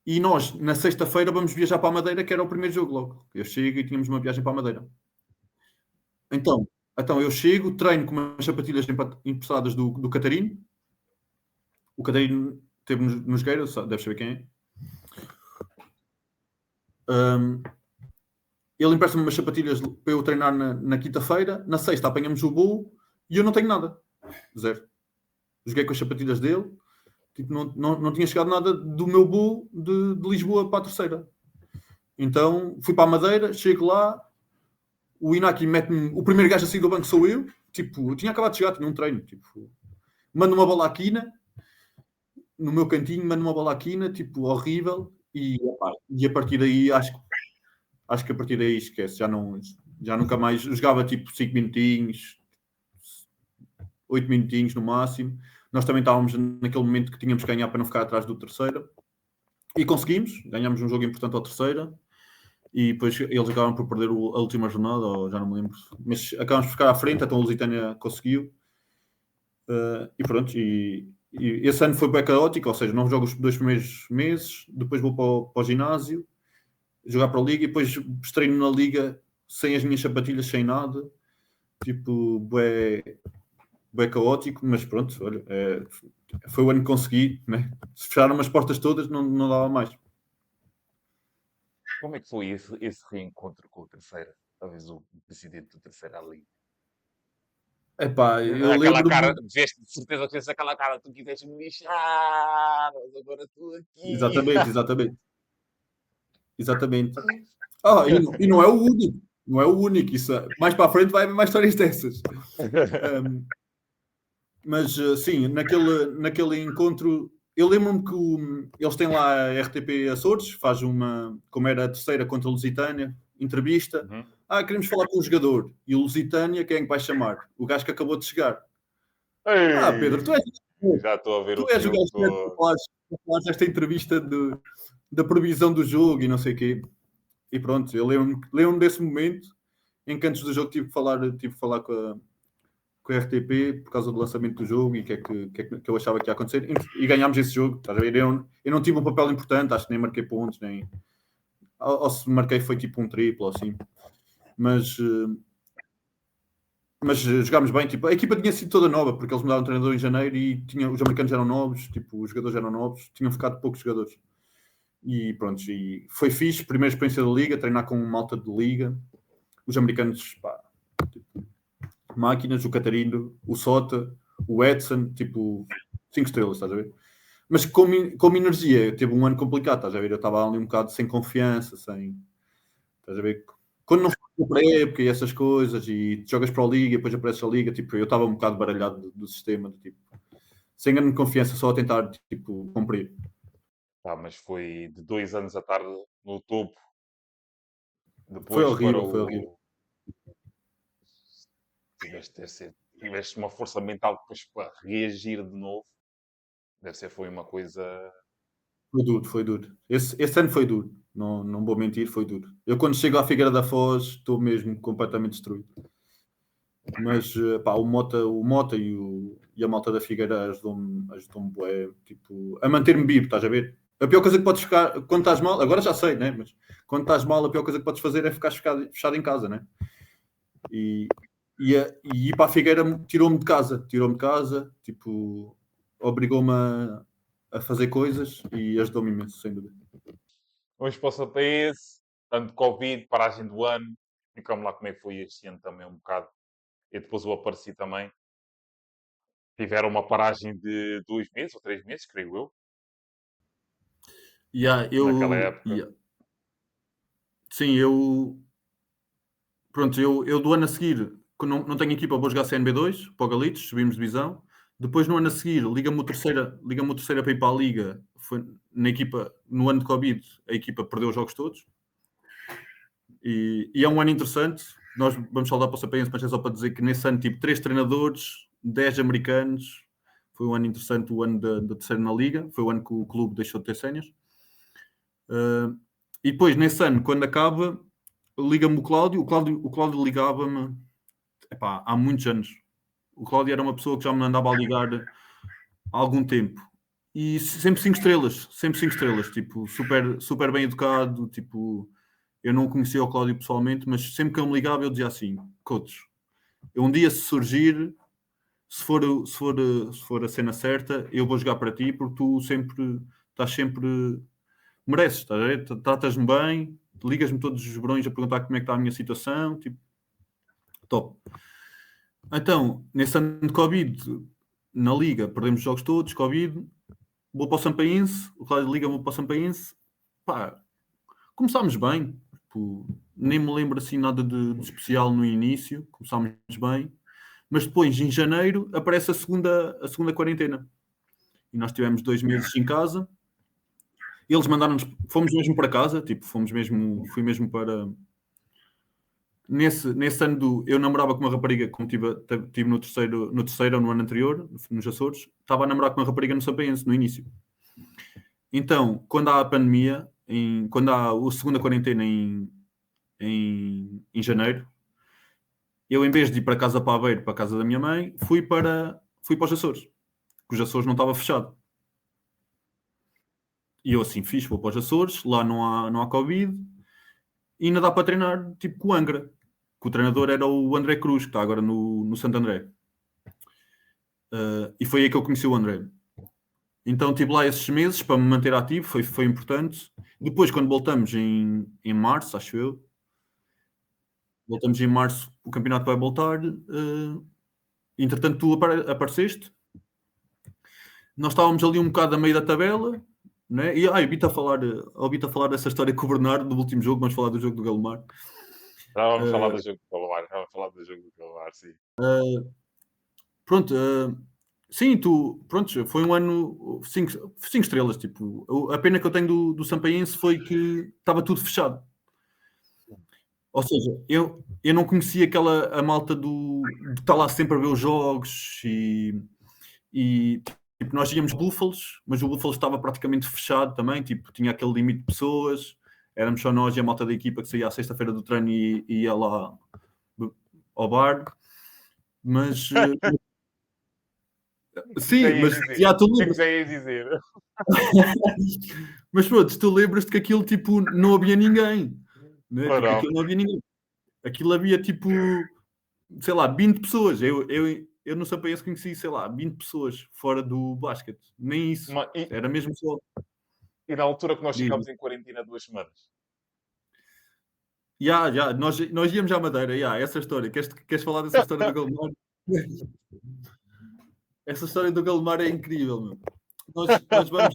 E nós, na sexta-feira, vamos viajar para a Madeira, que era o primeiro jogo logo. Eu chego e tínhamos uma viagem para a Madeira. Então eu chego, treino com umas sapatilhas emprestadas do Catarino. O Catarino teve nos Gueiras, deve saber quem é. Ele empresta-me umas sapatilhas para eu treinar na quinta-feira. Na sexta apanhamos o voo e eu não tenho nada. Zero. Joguei com as sapatilhas dele. Tipo, não tinha chegado nada do meu voo de Lisboa para a terceira. Então fui para a Madeira, chego lá, o Inaki mete-me, o primeiro gajo a sair do banco sou eu. Tipo, eu tinha acabado de chegar, tinha um treino. Tipo, mando uma bola à quina, no meu cantinho, mando uma bola à quina, tipo, horrível. E a partir daí, acho que a partir daí esquece. Já nunca mais jogava tipo 5 minutinhos, 8 minutinhos no máximo. Nós também estávamos naquele momento que tínhamos que ganhar para não ficar atrás do terceiro. E conseguimos. Ganhámos um jogo importante ao terceiro. E depois eles acabaram por perder a última jornada, ou já não me lembro. Mas acabamos por ficar à frente, então a Lusitânia conseguiu. E pronto. E esse ano foi bem caótico, ou seja, não jogo os 2 primeiros meses. Depois vou para o ginásio, jogar para a Liga. E depois treino na Liga sem as minhas sapatilhas, sem nada. Tipo, bem caótico, mas pronto, olha, foi o ano que consegui, né? Se fecharam as portas todas, não dava mais. Como é que foi esse reencontro com o terceiro? Talvez o presidente do terceiro ali. Epá, eu Aquela lembro-me... cara, de certeza que fez aquela cara, tu quiseste me lixar, mas agora estou aqui. Exatamente. E não é o único. Não é o único. Isso, mais para a frente vai haver mais histórias dessas. Mas sim, naquele encontro, eu lembro-me que eles têm lá a RTP Açores, faz como era a terceira contra a Lusitânia, entrevista. Queremos falar com o jogador. E o Lusitânia, quem é que vai chamar? O gajo que acabou de chegar. Ei, Pedro, já estou a ver tu o és o filme gajo que falaste esta entrevista da previsão do jogo e não sei o quê. E pronto, eu lembro-me desse momento em que antes do jogo tive que falar com a RTP por causa do lançamento do jogo e o que é que eu achava que ia acontecer. E ganhámos esse jogo. Estás a ver? Eu não tive um papel importante, acho que nem marquei pontos, nem... Ou se marquei foi tipo um triplo, assim. Mas jogámos bem. Tipo, a equipa tinha sido toda nova, porque eles mudaram de treinador em janeiro e os americanos eram novos, tipo, os jogadores eram novos, tinham ficado poucos jogadores. E pronto, e foi fixe, primeira experiência da Liga, treinar com malta de Liga. Os americanos, tipo, máquinas, o Catarino, o Sota, o Edson, tipo, 5 estrelas, estás a ver? Mas com energia, teve um ano complicado, estás a ver? Eu estava ali um bocado sem confiança, estás a ver? Quando não foi para a época e essas coisas, e jogas para a Liga e depois apareces a Liga, tipo, eu estava um bocado baralhado do sistema, tipo, sem grande confiança, só a tentar, tipo, cumprir. Mas foi de 2 anos a estar no topo. Depois foi horrível. Tiveste uma força mental depois para reagir de novo. Foi uma coisa. Foi duro. Esse ano foi duro. Não vou mentir, foi duro. Eu quando chego à Figueira da Foz estou mesmo completamente destruído. Mas o Mota e a malta da Figueira ajudou-me bué, tipo, a manter-me vivo, estás a ver? A pior coisa que podes ficar, quando estás mal, agora já sei, né? Mas quando estás mal, a pior coisa que podes fazer é ficar fechado em casa, né? E ir para a Figueira tirou-me de casa, tipo, obrigou-me a fazer coisas e ajudou-me imenso, sem dúvida. Vamos para o Santaense, ano de Covid, paragem do ano. E como lá como é que foi este ano também um bocado. E depois o Apareci também. Tiveram uma paragem de 2 meses ou 3 meses, creio eu. Naquela época. Sim, pronto, eu do ano a seguir, não tenho equipa, vou jogar CNB2 para o Galitos, subimos divisão. Depois no ano a seguir, liga-me o terceira para ir para a Liga. Foi na equipa, no ano de Covid, a equipa perdeu os jogos todos. E é um ano interessante. Nós vamos saudar para o Sapiense, mas é só para dizer que nesse ano, tipo, 3 treinadores, 10 americanos. Foi um ano interessante, o ano da terceira na Liga. Foi o ano que o clube deixou de ter séniores. E depois, nesse ano, quando acaba, liga-me o Cláudio. O Cláudio ligava-me há muitos anos. O Cláudio era uma pessoa que já me andava a ligar há algum tempo. E sempre 5 estrelas, sempre 5 estrelas, tipo, super, super bem educado, tipo, eu não conhecia o Cláudio pessoalmente, mas sempre que eu me ligava eu dizia assim, coach, um dia se surgir, se for a cena certa, eu vou jogar para ti, porque tu sempre, estás sempre, mereces, estás a ver? Tratas-me bem, ligas-me todos os verões a perguntar como é que está a minha situação, tipo, top. Então, nesse ano de Covid, na Liga, perdemos os jogos todos, Covid, vou para o Sampaense, o Cláudio liga-me para o Sampaense, pá, começámos bem, tipo, nem me lembro assim nada de especial no início, começámos bem, mas depois, em janeiro, aparece a segunda quarentena. E nós tivemos 2 meses em casa, eles mandaram-nos, fomos mesmo para casa, tipo, fui mesmo para... Nesse ano eu namorava com uma rapariga, como tive no terceiro ou no ano anterior, nos Açores, estava a namorar com uma rapariga no Sampaense, no início. Então, quando há a pandemia, quando há a segunda quarentena em janeiro, eu, em vez de ir para casa para Aveiro, para a casa da minha mãe, fui para os Açores, que os Açores não estava fechado. E eu assim fiz, vou para os Açores, lá não há Covid, e ainda dá para treinar, tipo com o Angra, que o treinador era o André Cruz, que está agora no Santo André. E foi aí que eu conheci o André. Então tive lá esses meses para me manter ativo, foi importante. Depois, quando voltamos em março, acho eu, voltamos em março, o campeonato vai voltar. Entretanto, tu apareceste. Nós estávamos ali um bocado a meio da tabela, né? E ouvi-te a falar dessa história com o Bernardo do último jogo, vamos falar do jogo do Galomar. Já vamos falar do jogo do Calvar, já vamos falar do jogo do Calvar, sim. Pronto, sim, pronto, foi um ano 5 estrelas, tipo, a pena que eu tenho do Sampaense foi que estava tudo fechado. Ou seja, eu não conhecia a malta de estar lá sempre a ver os jogos e tipo, nós íamos Búfalos, mas o Búfalos estava praticamente fechado também, tipo, tinha aquele limite de pessoas, éramos só nós e a malta da equipa que saía à sexta-feira do treino e ia lá ao bar, mas sim, mas já tu O que é que lembras. já ias dizer? Mas pronto, tu lembras-te que aquilo tipo não havia ninguém, né? Tipo, Não. aquilo não havia ninguém. Aquilo havia tipo, sei lá, 20 pessoas. Eu não sabia se conheci, sei lá, 20 pessoas fora do basquete. Nem isso. E, Era mesmo só. e na altura que nós Diz. ficámos em quarentena 2 semanas. Nós íamos à Madeira, essa história. Queres falar dessa história do Galmar? Essa história do Galmar é incrível, meu. Nós vamos.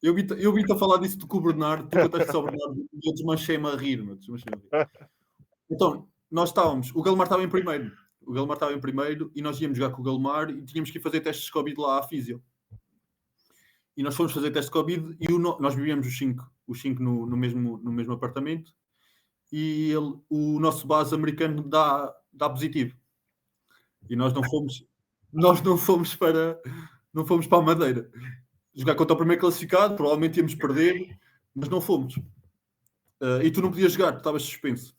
Eu vi-te a falar disso com o Bernardo, tu contaste só o Bernardo e eu desmanchei-me a rir, meu. Então, nós estávamos, o Galmar estava em primeiro. O Galmar estava em primeiro e nós íamos jogar com o Galmar e tínhamos que ir fazer testes de Covid lá à Físio. E nós fomos fazer testes de Covid e nós vivíamos os cinco no mesmo apartamento e o nosso base americano dá positivo. E nós não fomos para a Madeira jogar contra o primeiro classificado, provavelmente íamos perder, mas não fomos. E tu não podias jogar, tu estavas suspenso.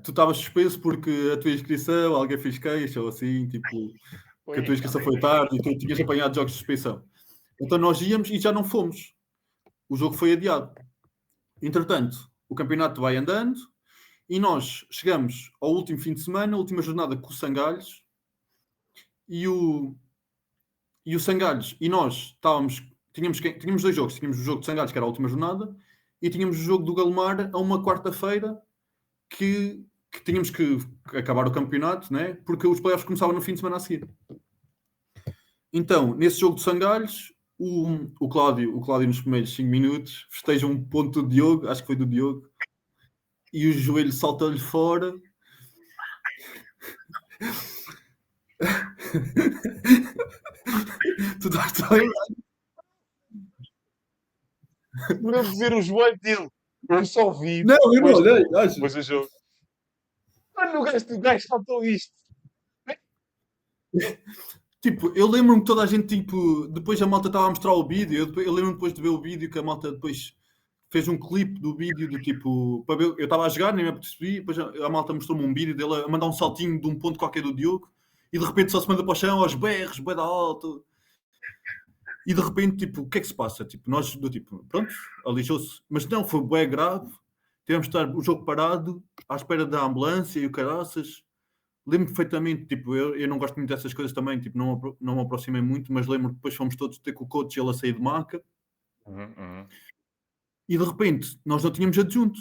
Tu estavas suspenso porque a tua inscrição, alguém fez queixa ou assim, tipo, que a tua inscrição foi tarde e tu tinhas apanhado jogos de suspensão. Então nós íamos e já não fomos. O jogo foi adiado. Entretanto, o campeonato vai andando e nós chegamos ao último fim de semana, a última jornada com o Sangalhos e o Sangalhos e nós tínhamos 2 jogos. Tínhamos o jogo de Sangalhos, que era a última jornada, e tínhamos o jogo do Galomar a uma quarta-feira que tínhamos que acabar o campeonato, né? Porque os playoffs começavam no fim de semana a seguir. Então, nesse jogo de Sangalhos, o Cláudio nos primeiros 5 minutos festeja um ponto do Diogo, acho que foi do Diogo, e o joelho salta-lhe fora. Tu estás a lembrar? Por eu ver o joelho dele. Eu só vi. Não, eu não olhei, acho. Depois do jogo. Mano, o gajo faltou isto. Tipo, eu lembro-me que toda a gente, tipo, depois a malta estava a mostrar o vídeo. Eu lembro-me depois de ver o vídeo que a malta depois fez um clipe do vídeo do tipo, para ver, eu estava a jogar, nem me percebi, depois a malta mostrou-me um vídeo dele a mandar um saltinho de um ponto qualquer do Diogo e de repente só se manda para o chão aos berros, bué da alto. E de repente, tipo, o que é que se passa? Tipo, nós, do tipo, pronto, alijou-se. Mas não, foi bem grave. Tivemos de estar o jogo parado, à espera da ambulância e o caraças. Lembro perfeitamente, tipo, eu não gosto muito dessas coisas também, tipo, não me aproximei muito, mas lembro que depois fomos todos ter com o coach e ele a sair de maca. E de repente, nós não tínhamos adjunto.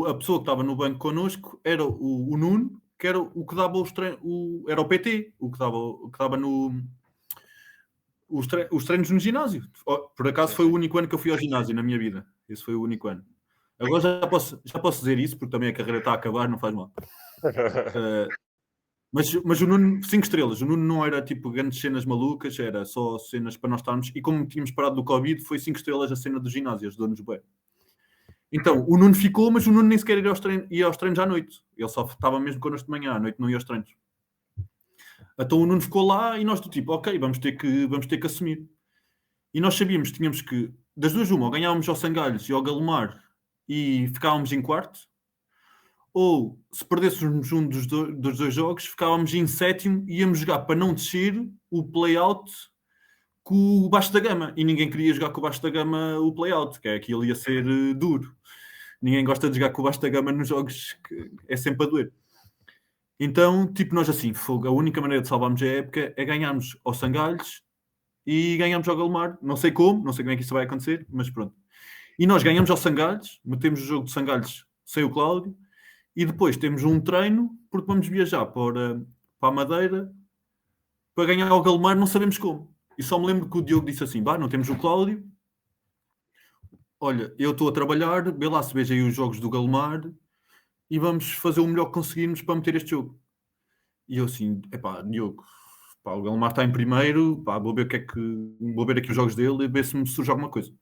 A pessoa que estava no banco connosco era o Nuno, que era o que dava os treinos, era o PT, o que dava no, os treinos no ginásio. Por acaso foi o único ano que eu fui ao ginásio na minha vida. Esse foi o único ano. Agora já posso dizer isso, porque também a carreira está a acabar, não faz mal. Mas o Nuno, 5 estrelas. O Nuno não era tipo grandes cenas malucas, era só cenas para nós estarmos. E como tínhamos parado do Covid, foi 5 estrelas a cena do ginásio, ajudou-nos bem. Então, o Nuno ficou, mas o Nuno nem sequer ia aos treinos à noite. Ele só estava mesmo connosco de manhã, à noite não ia aos treinos. Então o Nuno ficou lá e nós do tipo, ok, vamos ter que assumir. E nós sabíamos que tínhamos que, das duas uma, ou ganhávamos ao Sangalhos e ao Galomar e ficávamos em quarto, ou se perdêssemos um dos dois jogos, ficávamos em sétimo e íamos jogar para não descer o play-out com o Baixo da Gama. E ninguém queria jogar com o Baixo da Gama o play-out, que é que ele ia ser duro. Ninguém gosta de jogar com o Baixo da Gama nos jogos que é sempre a doer. Então, tipo, nós assim, a única maneira de salvarmos a época é ganharmos ao Sangalhos e ganhamos ao Galmar. Não sei como é que isso vai acontecer, mas pronto. E nós ganhamos ao Sangalhos, metemos o jogo de Sangalhos sem o Cláudio, e depois temos um treino, porque vamos viajar para a Madeira para ganhar ao Galmar, não sabemos como. E só me lembro que o Diogo disse assim, não temos o Cláudio, olha, eu estou a trabalhar, vê lá se veja aí os jogos do Galmar e vamos fazer o melhor que conseguirmos para meter este jogo. E eu assim, Diogo, o Galmar está em primeiro, vou ver aqui os jogos dele e ver se me surge alguma coisa.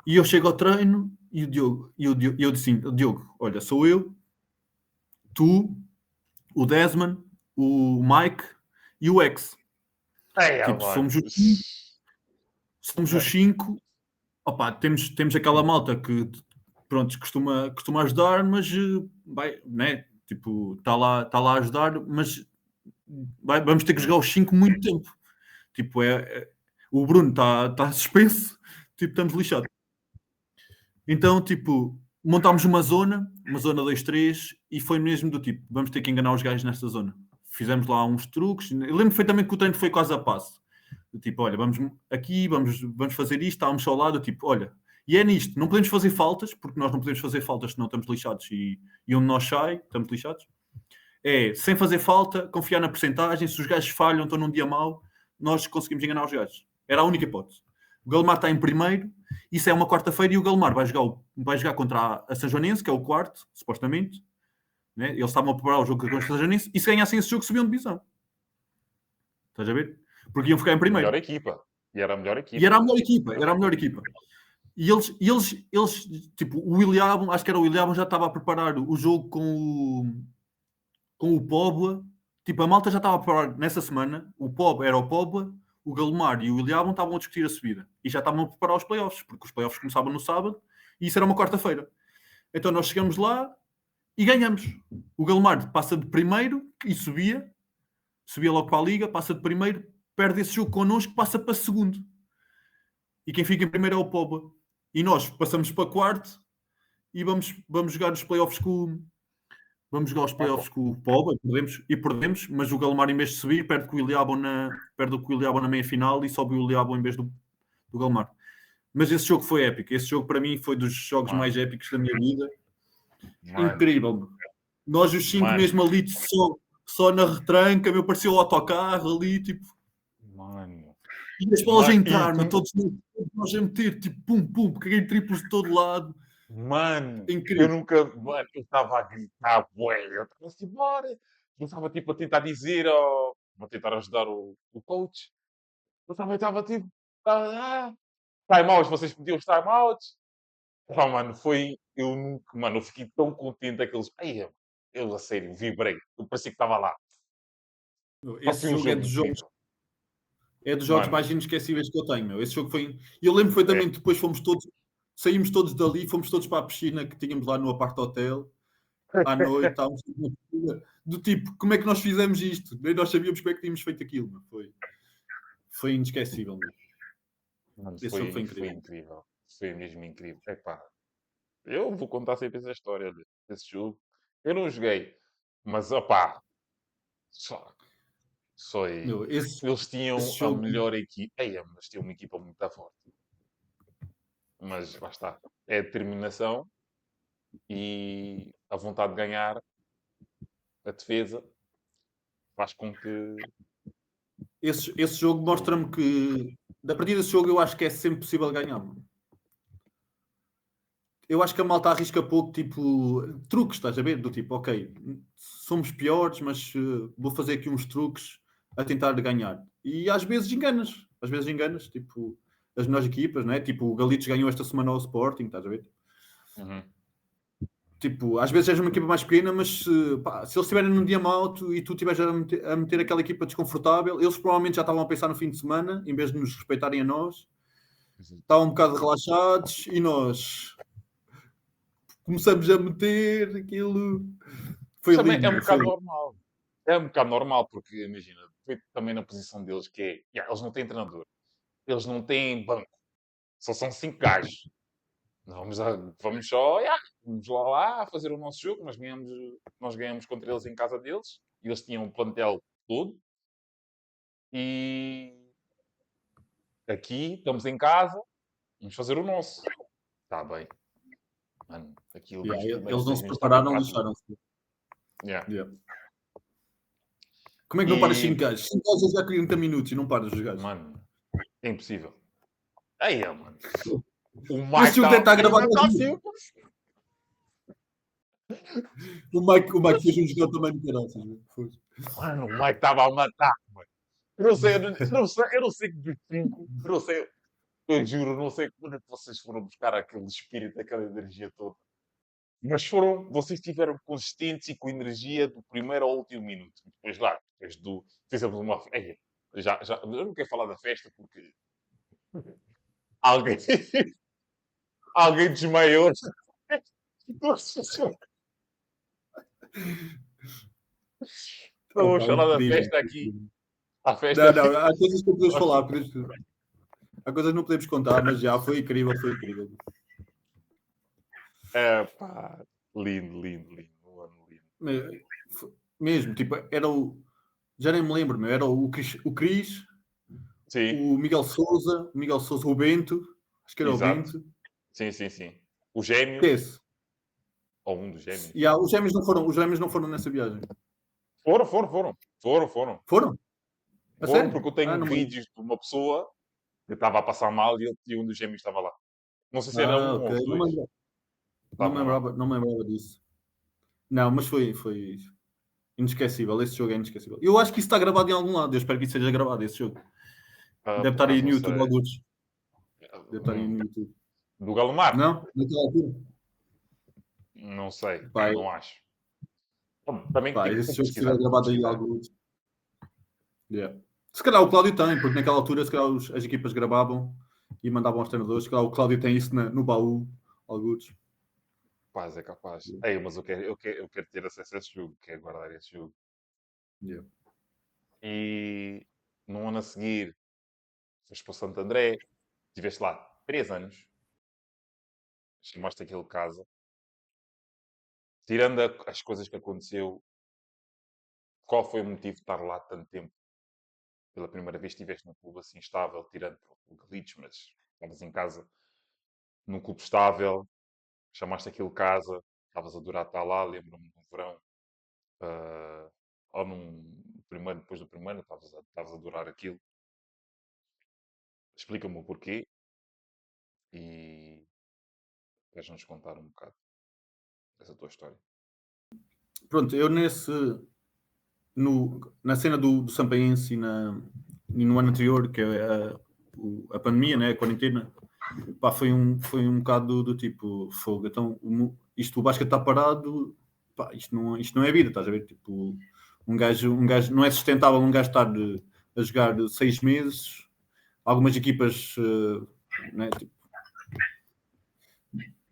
E eu chego ao treino e eu disse assim, Diogo, olha, sou eu, tu, o Desmond, o Mike e o X. Tipo, somos os 5. Temos aquela malta que pronto, costuma ajudar, mas vai, né? Tipo, está lá a ajudar, mas vamos ter que jogar os 5 muito tempo. Tipo, o Bruno está suspenso, tipo, estamos lixados. Então, tipo, montámos uma zona 2-3, e foi mesmo do tipo, vamos ter que enganar os gajos nesta zona. Fizemos lá uns truques. Eu lembro perfeitamente que o treino foi quase a passo. Tipo, olha, vamos aqui, vamos fazer isto, estávamos ao lado, tipo, olha, e é nisto, não podemos fazer faltas, porque nós não podemos fazer faltas senão estamos lixados, e onde nós sai, estamos lixados. É, sem fazer falta, confiar na percentagem, se os gajos falham, estão num dia mau, nós conseguimos enganar os gajos. Era a única hipótese. O Galmar está em primeiro, isso é uma quarta-feira, e o Galmar vai jogar contra a São Joanense, que é o quarto, supostamente. Né? Eles estavam a preparar o jogo contra a São Joanense, e se ganhassem esse jogo, subiam de divisão. Estás a ver? Porque iam ficar em primeiro. Melhor equipa. E era a melhor equipa. Era a melhor equipa. E eles tipo, o William, acho que era o William, já estava a preparar o jogo com o Póvoa. Tipo, a malta já estava a preparar nessa semana. O Póvoa era o Póvoa, o Galomar e o William estavam a discutir a subida. E já estavam a preparar os playoffs, porque os playoffs começavam no sábado e isso era uma quarta-feira. Então nós chegamos lá e ganhamos. O Galomar passa de primeiro e subia logo para a Liga, passa de primeiro, perde esse jogo connosco, passa para segundo. E quem fica em primeiro é o Póvoa. E nós passamos para quarto e vamos jogar os playoffs com o Póvoa e perdemos, mas o Galmar, em vez de subir, perde com o Iliabon na meia-final e sobe o Iliabon em vez do Galmar. Mas esse jogo foi épico. Esse jogo, para mim, foi dos jogos mais épicos da minha vida. Incrível. Nós, os 5, mesmo ali, só na retranca, me pareceu o autocarro ali, tipo... Mano. E as bolas a entrar, todos nós a meter, tipo, pum, caguei triplos de todo lado. Mano, Incrível. eu estava a gritar, bué, eu estava assim, bora. Eu estava tipo a tentar dizer, vou tentar ajudar o coach. Eu também estava tipo, time-outs, vocês pediam os time-outs. Mano, eu fiquei tão contente aqueles, eu a sério, vibrei, eu parecia que estava lá. Esse jogo é dos jogos mais inesquecíveis que eu tenho, meu. Esse jogo foi... Eu lembro perfeitamente, depois saímos todos dali, fomos todos para a piscina que tínhamos lá no apart-hotel, à noite, estávamos na piscina, do tipo, como é que nós fizemos isto? Nem nós sabíamos como é que tínhamos feito aquilo, meu. Foi inesquecível. Mano, Esse foi, jogo foi foi incrível. incrível. Foi mesmo incrível. Epá, eu vou contar sempre essa história desse jogo. Eu não joguei, mas opá, só, foi. Meu, Eles esse tinham a jogo, melhor equipa. Ei, mas tinham uma equipa muito forte. Mas lá está. É a determinação e a vontade de ganhar, a defesa, faz com que. esse jogo mostra-me que, a partir desse jogo, eu acho que é sempre possível ganhar. Mano. Eu acho que a malta arrisca pouco, tipo, truques, estás a ver? Do tipo, ok, somos piores, mas vou fazer aqui uns truques a tentar ganhar. E às vezes enganas, tipo, as melhores equipas, né? Tipo, o Galitos ganhou esta semana ao Sporting, estás a ver? Uhum. Tipo, às vezes és uma equipa mais pequena, mas pá, se eles estiverem num dia mau e tu estiveres a meter aquela equipa desconfortável, eles provavelmente já estavam a pensar no fim de semana, em vez de nos respeitarem a nós, estavam um bocado relaxados e nós começamos a meter aquilo. Mas Foi também é lindo, um meu, foi bocado lindo. normal. É um bocado normal, porque imagina, foi também na posição deles que é. Yeah, eles não têm treinador, eles não têm banco, só são 5 gajos. Vamos, vamos só, yeah, vamos lá fazer o nosso jogo. Nós ganhamos contra eles em casa deles. E eles tinham um plantel todo. E aqui estamos em casa, vamos fazer o nosso. Está bem. Mano, aquilo Yeah, nos primeiros eles não 10 se minutos estava prepararam, empate. lixaram-se. Yeah. Yeah. Como é que não paras 5 E, gajos? 5 gajos já 40 minutos e não paras os gajos. mano, é impossível. Aí, mano. O Mike Este jogo deve está estar ainda gravado. está sempre. O Mike fez um jogo também no caraças. Mano, o Mike estava a matar, mano. Eu não sei que dos 5, eu não sei, eu juro, não sei quando é que vocês foram buscar aquele espírito, aquela energia toda. Mas vocês estiveram consistentes e com energia do primeiro ao último minuto. Depois lá, fizemos uma. Eu não quero falar da festa porque alguém, alguém desmaiou. Não vamos Opa, falar da incrível. festa aqui. A festa. Não, não, há coisas que não podemos falar. Há coisas que não podemos contar, mas já foi incrível, foi incrível. É pá, lindo, lindo, lindo. Um ano lindo. Mesmo, tipo, era o. Já nem me lembro, meu, era o Cris, Sim, o Miguel Souza, o Bento, acho que era o exato. Bento. Sim, sim, sim. Os Que é gêmeos, esse? ou um dos gêmeos. E os gêmeos não foram nessa viagem. Foram. Foram? A Foram sério? porque eu tenho Não me lembro. vídeos de uma pessoa que estava a passar mal e um dos gêmeos estava lá. Não sei se era um Ok. ou os Não me dois. lembrava, Estavam lá. não me lembrava disso. Não, mas foi inesquecível. Esse jogo é inesquecível. Eu acho que isso está gravado em algum lado. Eu espero que isso seja gravado, esse jogo. Ah, Deve por estar aí acaso no não YouTube, sei. alguns. Deve estar aí Hum, no YouTube. do Galomar? Não? Naquela altura? Não sei. Pá, Não acho. Bom, também pá, tenho esse que jogo se pesquisar. estiver Tenho que gravado aí pesquisar. alguns. Yeah. Se calhar o Cláudio tem, porque naquela altura se calhar as equipas gravavam e mandavam aos treinadores. Se calhar o Cláudio tem isso no baú, alguns. Capaz, é capaz. Ei, mas eu quero ter acesso a esse jogo. Quero guardar esse jogo. Yeah. E no ano a seguir, foste para o Santo André. Estiveste lá 3 anos. Chamaste aquele casa. Tirando as coisas que aconteceu, qual foi o motivo de estar lá tanto tempo? Pela primeira vez estiveste num clube assim estável, tirando o Glitch, mas estavas em casa num clube estável, chamaste aquilo casa, estavas a adorar estar lá, lembro-me no verão, ah, ou depois do primeiro, estavas a adorar aquilo. Explica-me o porquê e queres-nos contar um bocado dessa tua história. Pronto, eu na cena do Sampaense e no ano anterior, que é a pandemia, né, a quarentena, pá, foi um bocado do tipo fogo. Então, o basquete está parado, pá, isto não é vida, estás a ver? Tipo, um gajo não é sustentável um gajo estar a jogar 6 meses. Algumas equipas, né, tipo,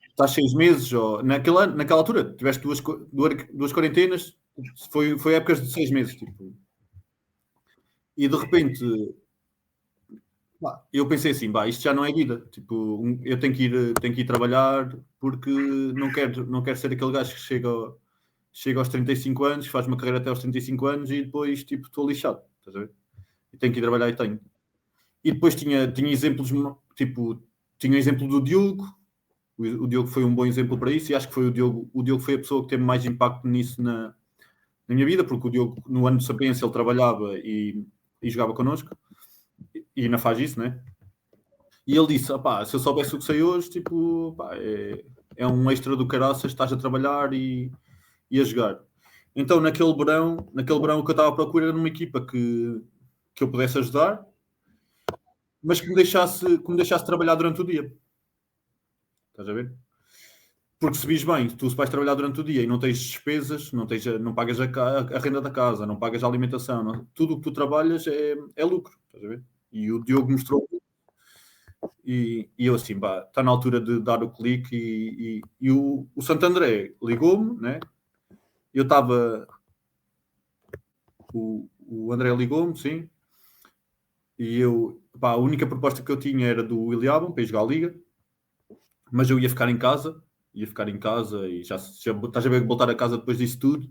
estás 6 meses, ou naquela altura, tiveste duas quarentenas, foi épocas de 6 meses, tipo. E de repente Eu pensei assim, isto já não é vida. Tipo, eu tenho que ir trabalhar porque não quero ser aquele gajo que chega aos 35 anos, faz uma carreira até aos 35 anos e depois, tipo, estou lixado. Estás a ver? E tenho que ir trabalhar e tenho. E depois tinha exemplos, tipo, tinha o exemplo do Diogo. O Diogo foi um bom exemplo para isso e acho que foi o Diogo foi a pessoa que teve mais impacto nisso na minha vida, porque o Diogo, no ano de Sapiência, ele trabalhava e jogava connosco e ainda faz isso, né? E ele disse: se eu soubesse o que sei hoje, tipo, é um extra do caraças, estás a trabalhar e a jogar. Então, naquele verão, o que eu estava à procura era numa equipa que eu pudesse ajudar, mas que me deixasse trabalhar durante o dia. Estás a ver? Porque se vis bem, tu se vais trabalhar durante o dia e não tens despesas, não pagas a renda da casa, não pagas a alimentação, tudo o que tu trabalhas é lucro. Estás a ver? E o Diogo mostrou. E eu assim, está na altura de dar o clique e o Santo André ligou-me, né? Eu estava... O André ligou-me, sim. E a única proposta que eu tinha era do William para ir jogar a Liga. Mas eu ia ficar em casa. E já estás a ver voltar a casa depois disso tudo.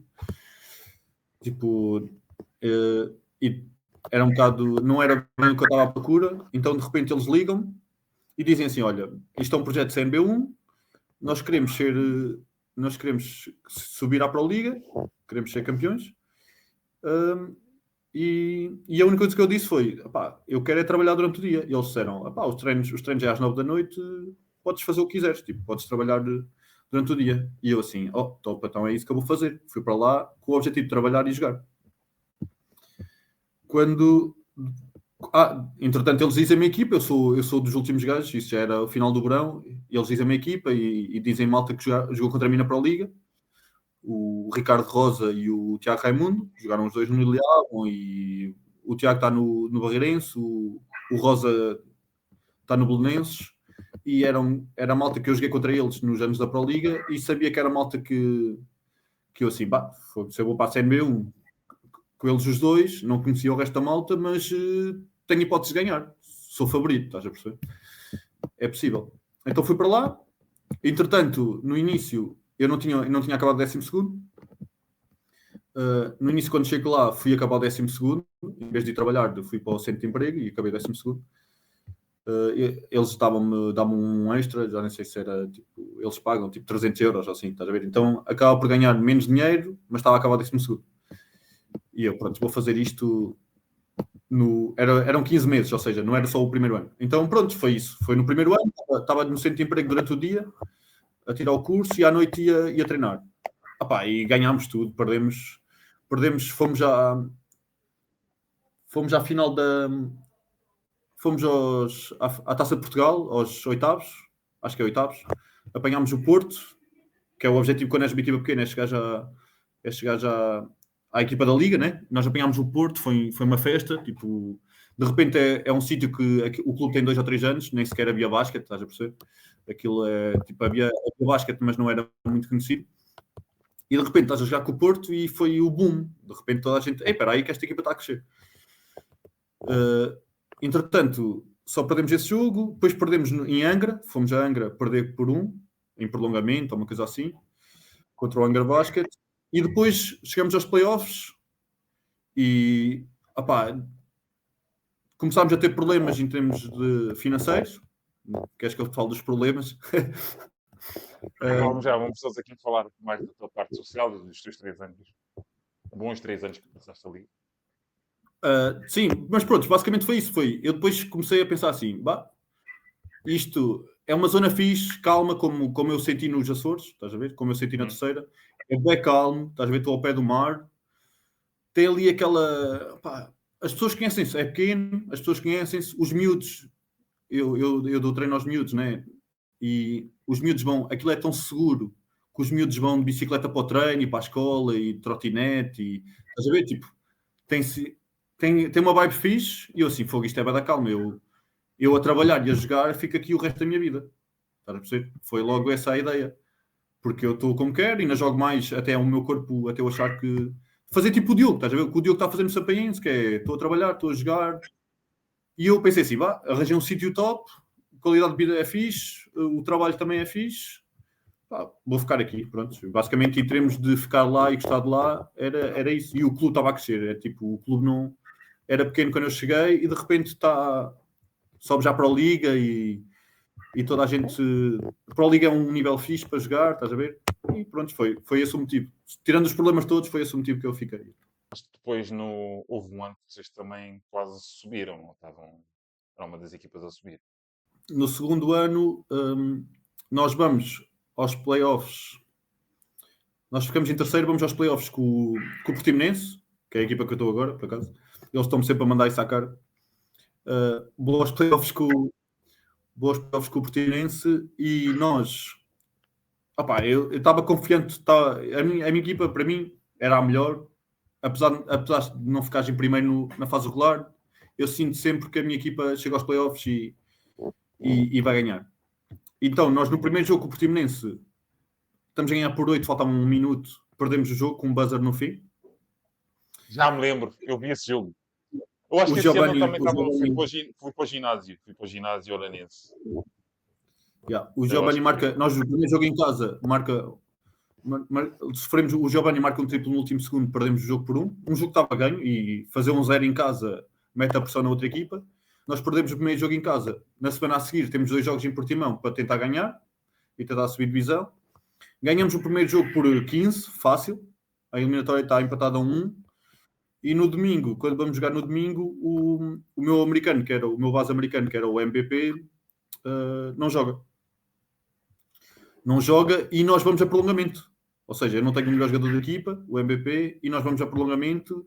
Tipo... e era um bocado... Não era bem o que eu estava à procura. Então, de repente, eles ligam-me e dizem assim, olha, isto é um projeto CNB1, nós queremos subir à Pro Liga, queremos ser campeões, e a única coisa que eu disse foi, eu quero é trabalhar durante o dia. E eles disseram, os treinos é às 9 da noite, podes fazer o que quiseres, tipo, podes trabalhar durante o dia. E eu assim, então é isso que eu vou fazer. Fui para lá com o objetivo de trabalhar e jogar. Entretanto, eles dizem a minha equipa, eu sou dos últimos gajos, isso já era o final do verão, eles dizem a minha equipa e dizem malta que jogou contra mim na Pro Liga, o Ricardo Rosa e o Tiago Raimundo, jogaram os dois no Ilhavo, e o Tiago está no Barreirense, o Rosa está no Belenenses, e era malta que eu joguei contra eles nos anos da Pro Liga, e sabia que era malta que eu assim, se eu vou para a CNB1 com eles os dois, não conhecia o resto da malta, mas tenho hipótese de ganhar. Sou favorito, estás a perceber? É possível. Então fui para lá. Entretanto, no início, eu não tinha acabado o 12º. No início, quando chego lá, fui acabar o 12º. Em vez de ir trabalhar, fui para o centro de emprego e acabei o 12º. Eles davam um extra, já nem sei se era, tipo, eles pagam tipo 300 euros, assim, estás a ver? Então acaba por ganhar menos dinheiro, mas estava a acabar o 12º. E eu, pronto, vou fazer isto... Eram 15 meses, ou seja, não era só o primeiro ano. Então, pronto, foi isso. Foi no primeiro ano, estava no centro de emprego durante o dia, a tirar o curso, e à noite ia treinar. E ganhámos tudo, perdemos, fomos à final da... Fomos à Taça de Portugal, aos oitavos, acho que é oitavos, apanhámos o Porto, que é o objetivo quando és uma equipa pequena, é chegar já à equipa da Liga, né? Nós apanhámos o Porto, foi uma festa, tipo, de repente é um sítio que o clube tem 2 ou 3 anos, nem sequer havia basquete, estás a perceber? Aquilo tipo, havia basquete, mas não era muito conhecido. E de repente estás a jogar com o Porto e foi o boom. De repente toda a gente, espera aí que esta equipa está a crescer. Entretanto, só perdemos esse jogo, depois perdemos em Angra, fomos a Angra perder por 1, em prolongamento, ou uma coisa assim, contra o Angra Basket. E depois chegamos aos playoffs e começámos a ter problemas em termos de financeiros. Queres que eu fale dos problemas? Vamos pessoas aqui falar mais da tua parte social, dos teus 3 anos. Bons 3 anos que passaste ali. Sim, mas pronto, basicamente foi isso. Eu depois comecei a pensar assim, isto é uma zona fixe, calma, como eu senti nos Açores, estás a ver? Como eu senti na terceira. É bem calmo, estás a ver? Estou ao pé do mar. Tem ali aquela... as pessoas conhecem-se, é pequeno, as pessoas conhecem-se, os miúdos, eu dou treino aos miúdos, né? E os miúdos aquilo é tão seguro que os miúdos vão de bicicleta para o treino e para a escola e de trotinete e, estás a ver? Tipo, tem uma vibe fixe e eu assim, isto é bué da calma, eu a trabalhar e a jogar fico aqui o resto da minha vida, estás a perceber? Foi logo essa a ideia, porque eu estou como quero e ainda jogo mais até o meu corpo, até eu achar que fazer tipo o Diogo, estás a ver? O que o Diogo está a fazer no Sapiense, que é, estou a trabalhar, estou a jogar E eu pensei assim, arranjei um sítio top, a qualidade de vida é fixe, o trabalho também é fixe, vou ficar aqui, pronto. Basicamente, em termos de ficar lá e gostar de lá, era isso. E o clube estava a crescer, é tipo, o clube não... Era pequeno quando eu cheguei e de repente sobe já para a Liga e toda a gente... Para a Liga é um nível fixe para jogar, estás a ver? E pronto, foi esse o motivo. Tirando os problemas todos, foi esse o motivo que eu fiquei. Mas depois houve um ano que vocês também quase subiram, ou era uma das equipas a subir. No segundo ano, nós vamos aos playoffs. Nós ficamos em terceiro, vamos aos playoffs com o Portimonense, que é a equipa que eu estou agora, por acaso. Eles estão-me sempre a mandar isso à cara. Vou aos playoffs com o Portimonense e nós... eu estava confiante. A minha equipa, para mim, era a melhor. Apesar de não ficar em primeiro na fase regular, eu sinto sempre que a minha equipa chega aos playoffs e vai ganhar. Então, nós no primeiro jogo com o Portimonense estamos a ganhar por 8, faltava um minuto, perdemos o jogo com um buzzer no fim. Já me lembro, eu vi esse jogo. Eu acho O que esse ano eu Giovanni, também fui para o ginásio. Fui para o ginásio Oranense. O Giovanni marca... Nós, no primeiro jogo em casa, sofremos, o Giovanni marca um triplo no último segundo, perdemos o jogo por um jogo que estava ganho e fazer um 0 em casa mete a pressão na outra equipa. Nós perdemos o primeiro jogo em casa, na semana a seguir temos 2 jogos em Portimão para tentar ganhar e tentar subir divisão. Ganhamos o primeiro jogo por 15, fácil, a eliminatória está empatada a 1 e no domingo, quando vamos jogar no domingo, o meu americano, que era o meu base americano, que era o MVP, não joga e nós vamos a prolongamento. Ou seja, eu não tenho o melhor jogador da equipa, o MVP, e nós vamos a prolongamento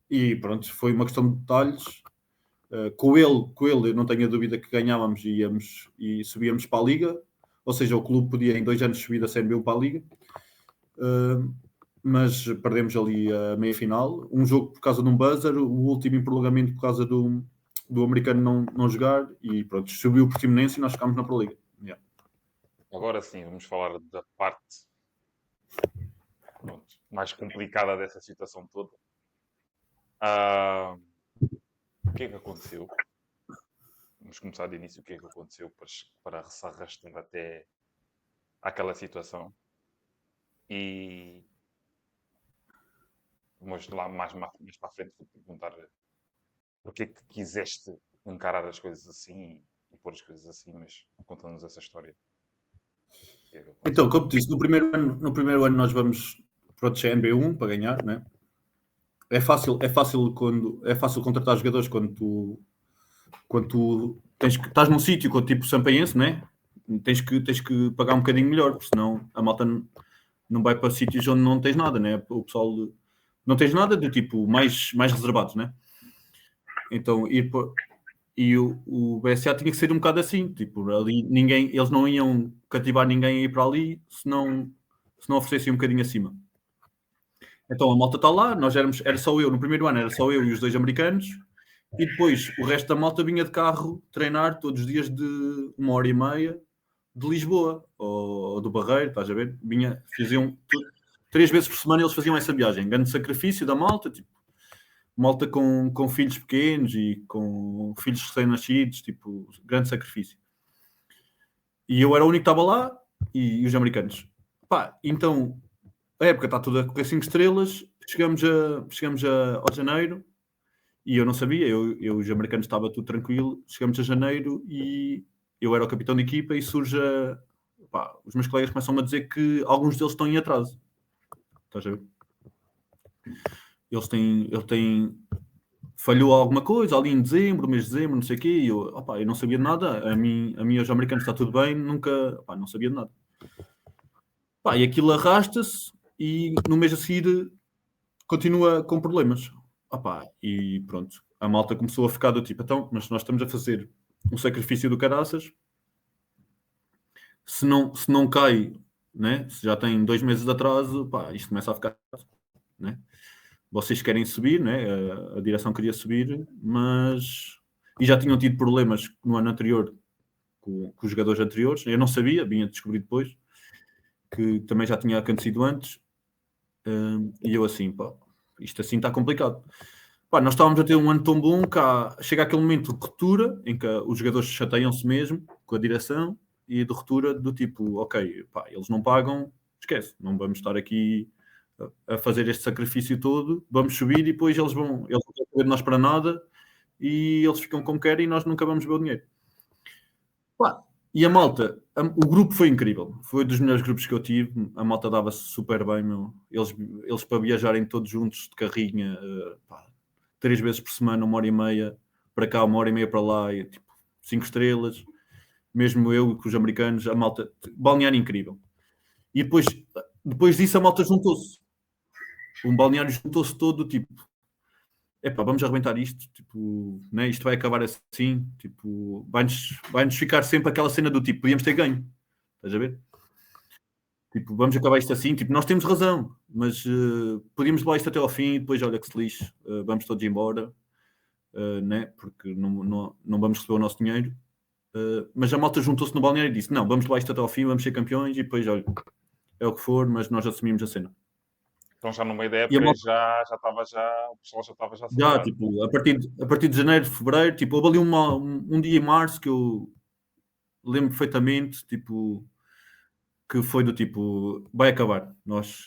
e pronto, foi uma questão de detalhes. Com ele, eu não tenho a dúvida que ganhávamos e subíamos para a Liga. Ou seja, o clube podia em 2 anos subir da Série B para a Liga. Mas perdemos ali a meia-final. Um jogo por causa de um buzzer, o último em prolongamento por causa do americano não jogar e pronto, subiu o Portimonense e nós ficámos na Pro Liga. Yeah. Agora sim, vamos falar da parte mais complicada dessa situação toda. O que é que aconteceu? Vamos começar de início. O que é que aconteceu para se arrastar até àquela situação? Mas lá mais para a frente vou-te perguntar porque é que quiseste encarar as coisas assim e pôr as coisas assim, mas conta-nos essa história. Então, como disse, no primeiro ano nós vamos proteger a NB1 para ganhar, né? É fácil contratar jogadores quando tu estás num sítio tipo Sampaense, né? Tens que pagar um bocadinho melhor, porque senão a malta não vai para sítios onde não tens nada, né? O pessoal não tens nada de tipo mais reservados, né? Então e o BSA tinha que ser um bocado assim, tipo, ali eles não iam cativar ninguém a ir para ali se não oferecessem um bocadinho acima. Então a malta está lá, era só eu, no primeiro ano era só eu e os 2 americanos, e depois o resto da malta vinha de carro treinar todos os dias de 1h30 de Lisboa, ou do Barreiro, estás a ver? Faziam 3 vezes por semana eles faziam essa viagem, grande sacrifício da malta, tipo, malta com filhos pequenos e com filhos recém-nascidos, tipo, grande sacrifício. E eu era o único que estava lá e os americanos. Então, a época está toda a correr 5 estrelas, chegamos ao janeiro e eu não sabia, eu e os americanos estava tudo tranquilo, chegamos a janeiro e eu era o capitão de equipa e surge os meus colegas começam a dizer que alguns deles estão em atraso. Estás a ver? Eles têm falhou alguma coisa ali em dezembro, mês de dezembro, não sei o quê, e eu não sabia de nada, a mim aos americanos está tudo bem, nunca, não sabia de nada. E aquilo arrasta-se e no mês a seguir continua com problemas. E pronto, a malta começou a ficar do tipo, então, mas nós estamos a fazer um sacrifício do caraças, se não cai, né? Se já tem 2 meses de atraso, isto começa a ficar, né? Vocês querem subir, né? A direção queria subir, e já tinham tido problemas no ano anterior com os jogadores anteriores. Eu não sabia, vinha a descobrir depois que também já tinha acontecido antes. E eu assim, isto assim está complicado. Pá, nós estávamos a ter um ano tão bom que chega aquele momento de ruptura em que os jogadores chateiam-se mesmo com a direção e de ruptura do tipo, ok, pá, eles não pagam, esquece, não vamos estar aqui a fazer este sacrifício todo, vamos subir e depois eles não querem saber de nós para nada e eles ficam como querem e nós nunca vamos ver o dinheiro. Pá, e a malta, o grupo foi incrível, foi dos melhores grupos que eu tive, a malta dava-se super bem, meu. Eles para viajarem todos juntos de carrinha, pá, 3 vezes por semana, 1h30 para cá, 1h30 para lá, e, tipo, 5 estrelas, mesmo eu com os americanos, a malta, balneário incrível. E depois disso a malta juntou-se. Um balneário juntou-se todo, tipo, epá, vamos arrebentar isto, tipo, né? Isto vai acabar assim, tipo, vai-nos ficar sempre aquela cena do tipo, podíamos ter ganho, estás a ver? Tipo, vamos acabar isto assim, tipo, nós temos razão, mas podíamos levar isto até ao fim e depois, olha que se lixe, vamos todos embora, né? Porque não vamos receber o nosso dinheiro. Mas a malta juntou-se no balneário e disse, não, vamos levar isto até ao fim, vamos ser campeões e depois, olha, é o que for, mas nós assumimos a cena. Então já no meio da E a época malta o pessoal já estava já já, centrado. tipo, a partir de janeiro, fevereiro, tipo, houve ali um dia em março que eu lembro perfeitamente, tipo, que foi do tipo, vai acabar.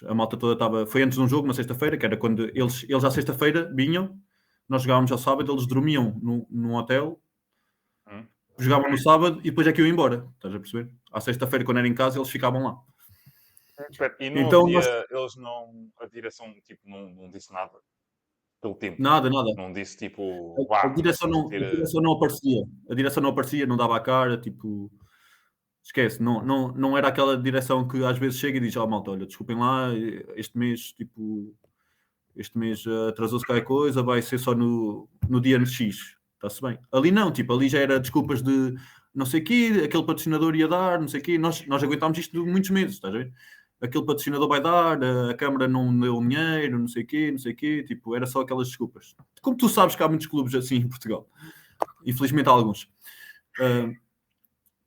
A malta toda estava, foi antes de um jogo, na sexta-feira, que era quando eles à sexta-feira vinham, nós jogávamos ao sábado, eles dormiam num hotel, Hum? jogavam no sábado e depois é que iam embora, estás a perceber? À sexta-feira, quando era em casa, eles ficavam lá. Espera, e não Então nós, havia, eles não, a direção tipo, não disse nada pelo tempo. nada, nada. Não disse tipo, A vá, direção começamos a não, ter. a direção não aparecia. A direção não aparecia, não dava a cara, tipo, esquece, não era aquela direção que às vezes chega e diz, malta, olha, desculpem lá, este mês, tipo, atrasou-se qualquer coisa, vai ser só no dia X, está-se bem. Ali não, tipo, ali já era desculpas de não sei o quê, aquele patrocinador ia dar, não sei o quê, nós aguentámos isto muitos meses, estás a ver? Aquele patrocinador vai dar, a Câmara não deu dinheiro, não sei o quê, tipo, era só aquelas desculpas. Como tu sabes que há muitos clubes assim em Portugal, infelizmente há alguns.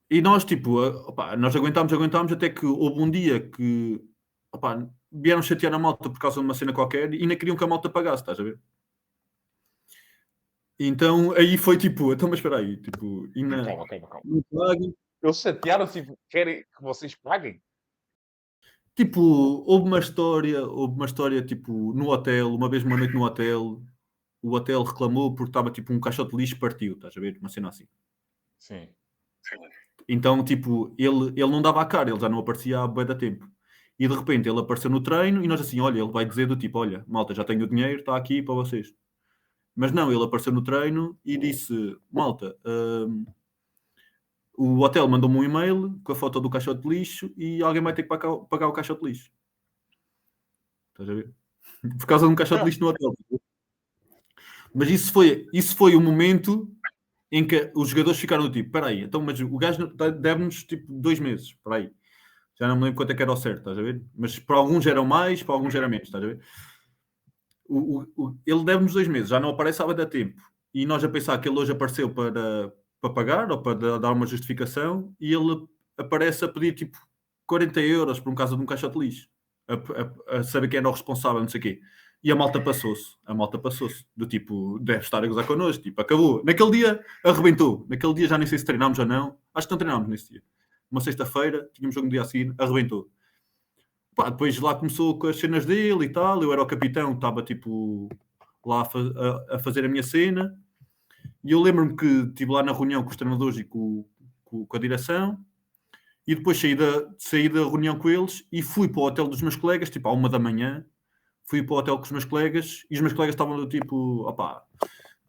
E nós, tipo, opá, nós aguentámos, até que houve um dia que, opá, vieram chatear a malta por causa de uma cena qualquer e ainda queriam que a malta pagasse, estás a ver? Então aí foi tipo, então mas espera aí, tipo, ainda Calma, calma, calma. não paguem. Eles chatearam-se e querem que vocês paguem. Tipo, houve uma história tipo no hotel, uma vez uma noite no hotel, o hotel reclamou porque estava tipo um caixote de lixo partiu, estás a ver? Uma cena assim. Sim. Então, tipo, ele não dava a cara, ele já não aparecia há bué da tempo. E de repente ele apareceu no treino e nós assim, olha, ele vai dizer do tipo, olha, malta, já tenho o dinheiro, está aqui para vocês. Mas não, ele apareceu no treino e disse, malta, o hotel mandou-me um e-mail com a foto do caixote de lixo e alguém vai ter que pagar o caixote de lixo. Estás a ver? Por causa de um caixote de lixo no hotel. Mas isso foi o momento em que os jogadores ficaram do tipo, espera aí, então, mas o gajo deve-nos tipo 2 meses, espera aí. Já não me lembro quanto é que era o certo, estás a ver? Mas para alguns eram mais, para alguns era menos, estás a ver? Ele deve-nos 2 meses, já não aparece há da tempo. E nós a pensar que ele hoje apareceu para pagar ou para dar uma justificação e ele aparece a pedir tipo 40 euros por um caso de um caixote de lixo. A saber quem era o responsável, não sei o quê. E a malta passou-se. A malta passou-se. Do tipo, deve estar a gozar connosco. Tipo, acabou. Naquele dia, arrebentou. Naquele dia já nem sei se treinámos ou não. Acho que não treinámos nesse dia. Uma sexta-feira, tínhamos jogo no dia a seguir, arrebentou. Pá, depois lá começou com as cenas dele e tal. Eu era o capitão, estava tipo lá a fazer a minha cena. E eu lembro-me que estive lá na reunião com os treinadores e com a direção. E depois saí da reunião com eles e fui para o hotel dos meus colegas, tipo à 1 da manhã. Fui para o hotel com os meus colegas e os meus colegas estavam do tipo, opá,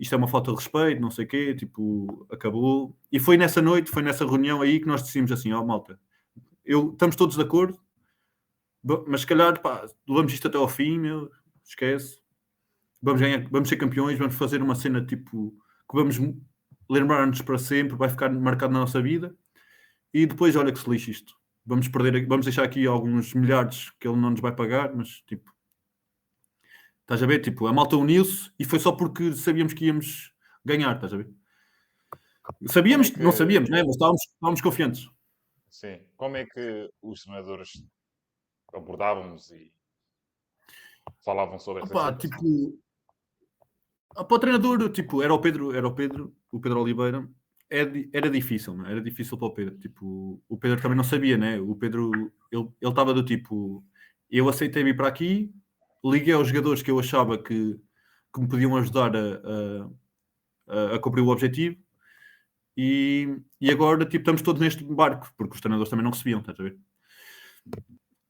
isto é uma falta de respeito, não sei o quê, tipo, acabou. E foi nessa noite, foi nessa reunião aí que nós decidimos assim, ó malta, estamos todos de acordo, mas se calhar, pá, levamos isto até ao fim, meu, esquece. Vamos ganhar, vamos ser campeões, vamos fazer uma cena tipo que vamos lembrar-nos para sempre, vai ficar marcado na nossa vida. E depois, olha que se lixe isto. Vamos deixar aqui alguns milhares que ele não nos vai pagar, mas tipo, estás a ver? Tipo, a malta uniu-se e foi só porque sabíamos que íamos ganhar, estás a ver? Como é Sabíamos, não que, sabíamos, né? Mas estávamos confiantes. sim, como é que os senadores abordávamos e falavam sobre essa Opá, situação? tipo, Para o treinador, tipo, era o Pedro Oliveira, era difícil, não é? Era difícil para o Pedro. Tipo, o Pedro também não sabia, né? O Pedro, ele estava do tipo, eu aceitei vir para aqui, liguei aos jogadores que eu achava que me podiam ajudar a cumprir o objetivo e agora, tipo, estamos todos neste barco, porque os treinadores também não recebiam, estás a ver?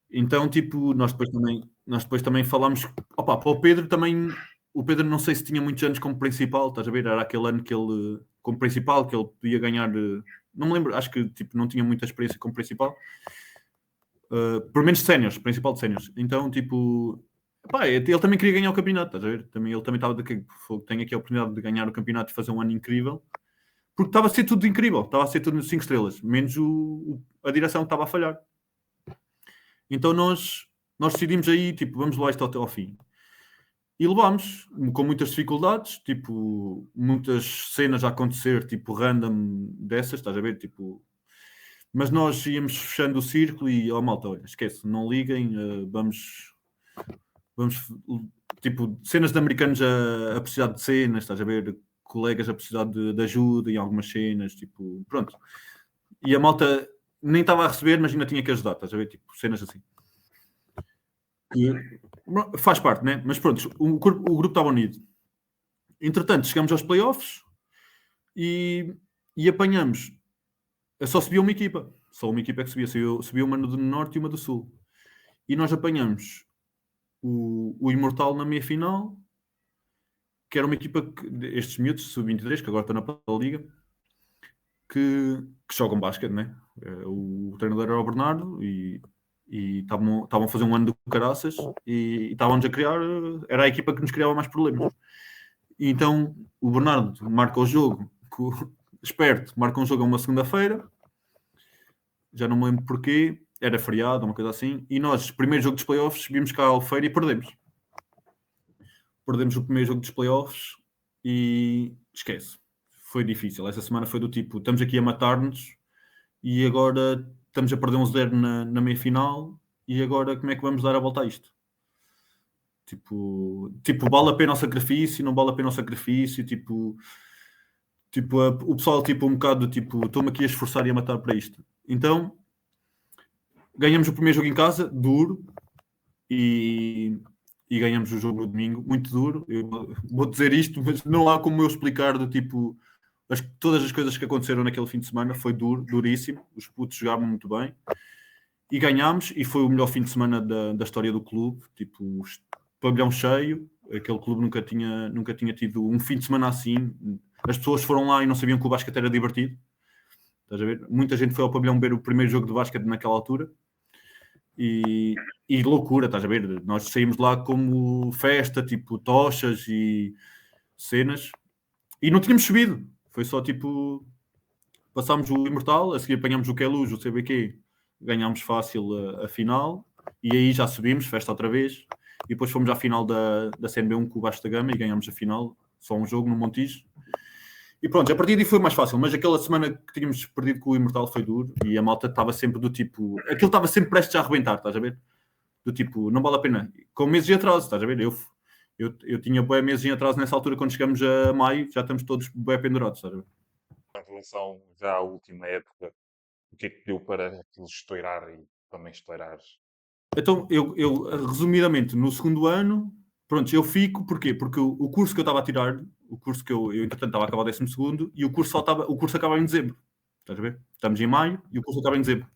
Então, tipo, nós depois também falámos, opa, para o Pedro não sei se tinha muitos anos como principal, estás a ver? Era aquele ano que ele, como principal, que ele podia ganhar, não me lembro, acho que tipo, não tinha muita experiência como principal, por menos séniores, principal de séniores. Então, tipo, pá, ele também queria ganhar o campeonato, estás a ver? Ele também estava tenho aqui a oportunidade de ganhar o campeonato e fazer um ano incrível, porque estava a ser tudo incrível, estava a ser tudo 5 estrelas, menos a direção que estava a falhar. Então nós decidimos aí, tipo, vamos lá isto até ao fim. E levámos, com muitas dificuldades, tipo, muitas cenas a acontecer, tipo, random dessas, estás a ver? Tipo, mas nós íamos fechando o círculo e, malta, olha, esquece, não liguem, vamos, tipo, cenas de americanos a precisar de cenas, estás a ver? Colegas a precisar de ajuda em algumas cenas, tipo, pronto. E a malta nem estava a receber, mas ainda tinha que ajudar, estás a ver? Tipo, cenas assim. Faz parte, né? Mas pronto, o grupo estava unido. Entretanto, chegamos aos playoffs e apanhamos. Só subia uma equipa. Só uma equipa é que subia. Subia uma do Norte e uma do Sul. E nós apanhamos o Imortal na meia-final, que era uma equipa estes miúdos, sub-23, que agora estão na Liga, que jogam basquete, né? O treinador era o Bernardo e estavam a fazer um ano de caraças e estavam-nos a criar. Era a equipa que nos criava mais problemas. E então o Bernardo marca o jogo, esperto, marca um jogo a uma segunda-feira, já não me lembro porquê, era feriado, uma coisa assim, e nós, primeiro jogo dos playoffs, vimos cá a Albufeira e perdemos. Perdemos o primeiro jogo dos playoffs e esquece. Foi difícil. Essa semana foi do tipo, estamos aqui a matar-nos e agora estamos a perder 1-0 na meia-final e agora como é que vamos dar a volta a isto? Tipo, vale a pena o sacrifício, não vale a pena o sacrifício, tipo, o pessoal, tipo, um bocado, tipo, estou-me aqui a esforçar e a matar para isto. Então, ganhamos o primeiro jogo em casa, duro, e ganhamos o jogo no domingo, muito duro. Eu vou dizer isto, mas não há como eu explicar do tipo, todas as coisas que aconteceram naquele fim de semana, foi duro, duríssimo, os putos jogavam muito bem, e ganhámos, e foi o melhor fim de semana da história do clube, tipo, pavilhão cheio, aquele clube nunca tinha tido um fim de semana assim. As pessoas foram lá e não sabiam que o basquete era divertido. Estás a ver? Muita gente foi ao pavilhão ver o primeiro jogo de basquete naquela altura. E loucura, estás a ver? Nós saímos lá como festa, tipo tochas e cenas. E não tínhamos subido. Foi só tipo... Passámos o Imortal, a seguir apanhámos o Queluz, o CBQ. Ganhámos fácil a final. E aí já subimos, festa outra vez. E depois fomos à final da CNB1 com o Baixo da Gama e ganhámos a final. Só um jogo no Montijo. E pronto, a partir daí foi mais fácil. Mas aquela semana que tínhamos perdido com o Imortal foi duro. E a malta estava sempre do tipo... Aquilo estava sempre prestes a arrebentar, estás a ver? Do tipo, não vale a pena. Com meses de atraso, estás a ver? Eu tinha bué meses em atraso nessa altura. Quando chegamos a maio, já estamos todos bué pendurados, estás a ver? Em relação já à última época, o que é que deu para aquilo estourar e também estourares? Então, eu resumidamente, no segundo ano, pronto, eu fico, porquê? Porque o curso que eu estava a tirar, o curso que eu entretanto estava a acabar o 12º, e o curso acaba em dezembro. Estás a ver? Estamos em maio e o curso acaba em dezembro.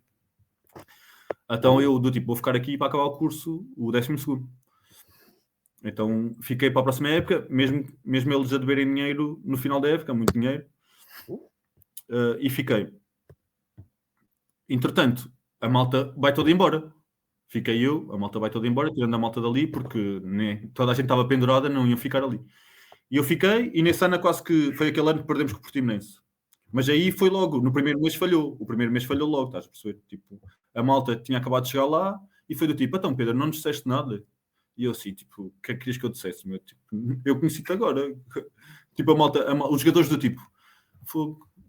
Então eu, do tipo, vou ficar aqui para acabar o curso, o 12º. Então fiquei para a próxima época, mesmo eles a deverem dinheiro no final da época, muito dinheiro, e fiquei. Entretanto, a malta vai toda embora. Fiquei eu, a malta vai toda embora, tirando a malta dali, porque né, toda a gente estava pendurada, não iam ficar ali. E eu fiquei, e nesse ano quase que foi aquele ano que perdemos com o Portimonense. Mas aí foi logo, no primeiro mês falhou. O primeiro mês falhou logo, estás a perceber? Tipo, a malta tinha acabado de chegar lá e foi do tipo, então Pedro, não nos disseste nada. E eu assim, tipo, o que é que querias que eu dissesse? Meu? Tipo, eu conheci-te agora. Tipo, os jogadores do tipo,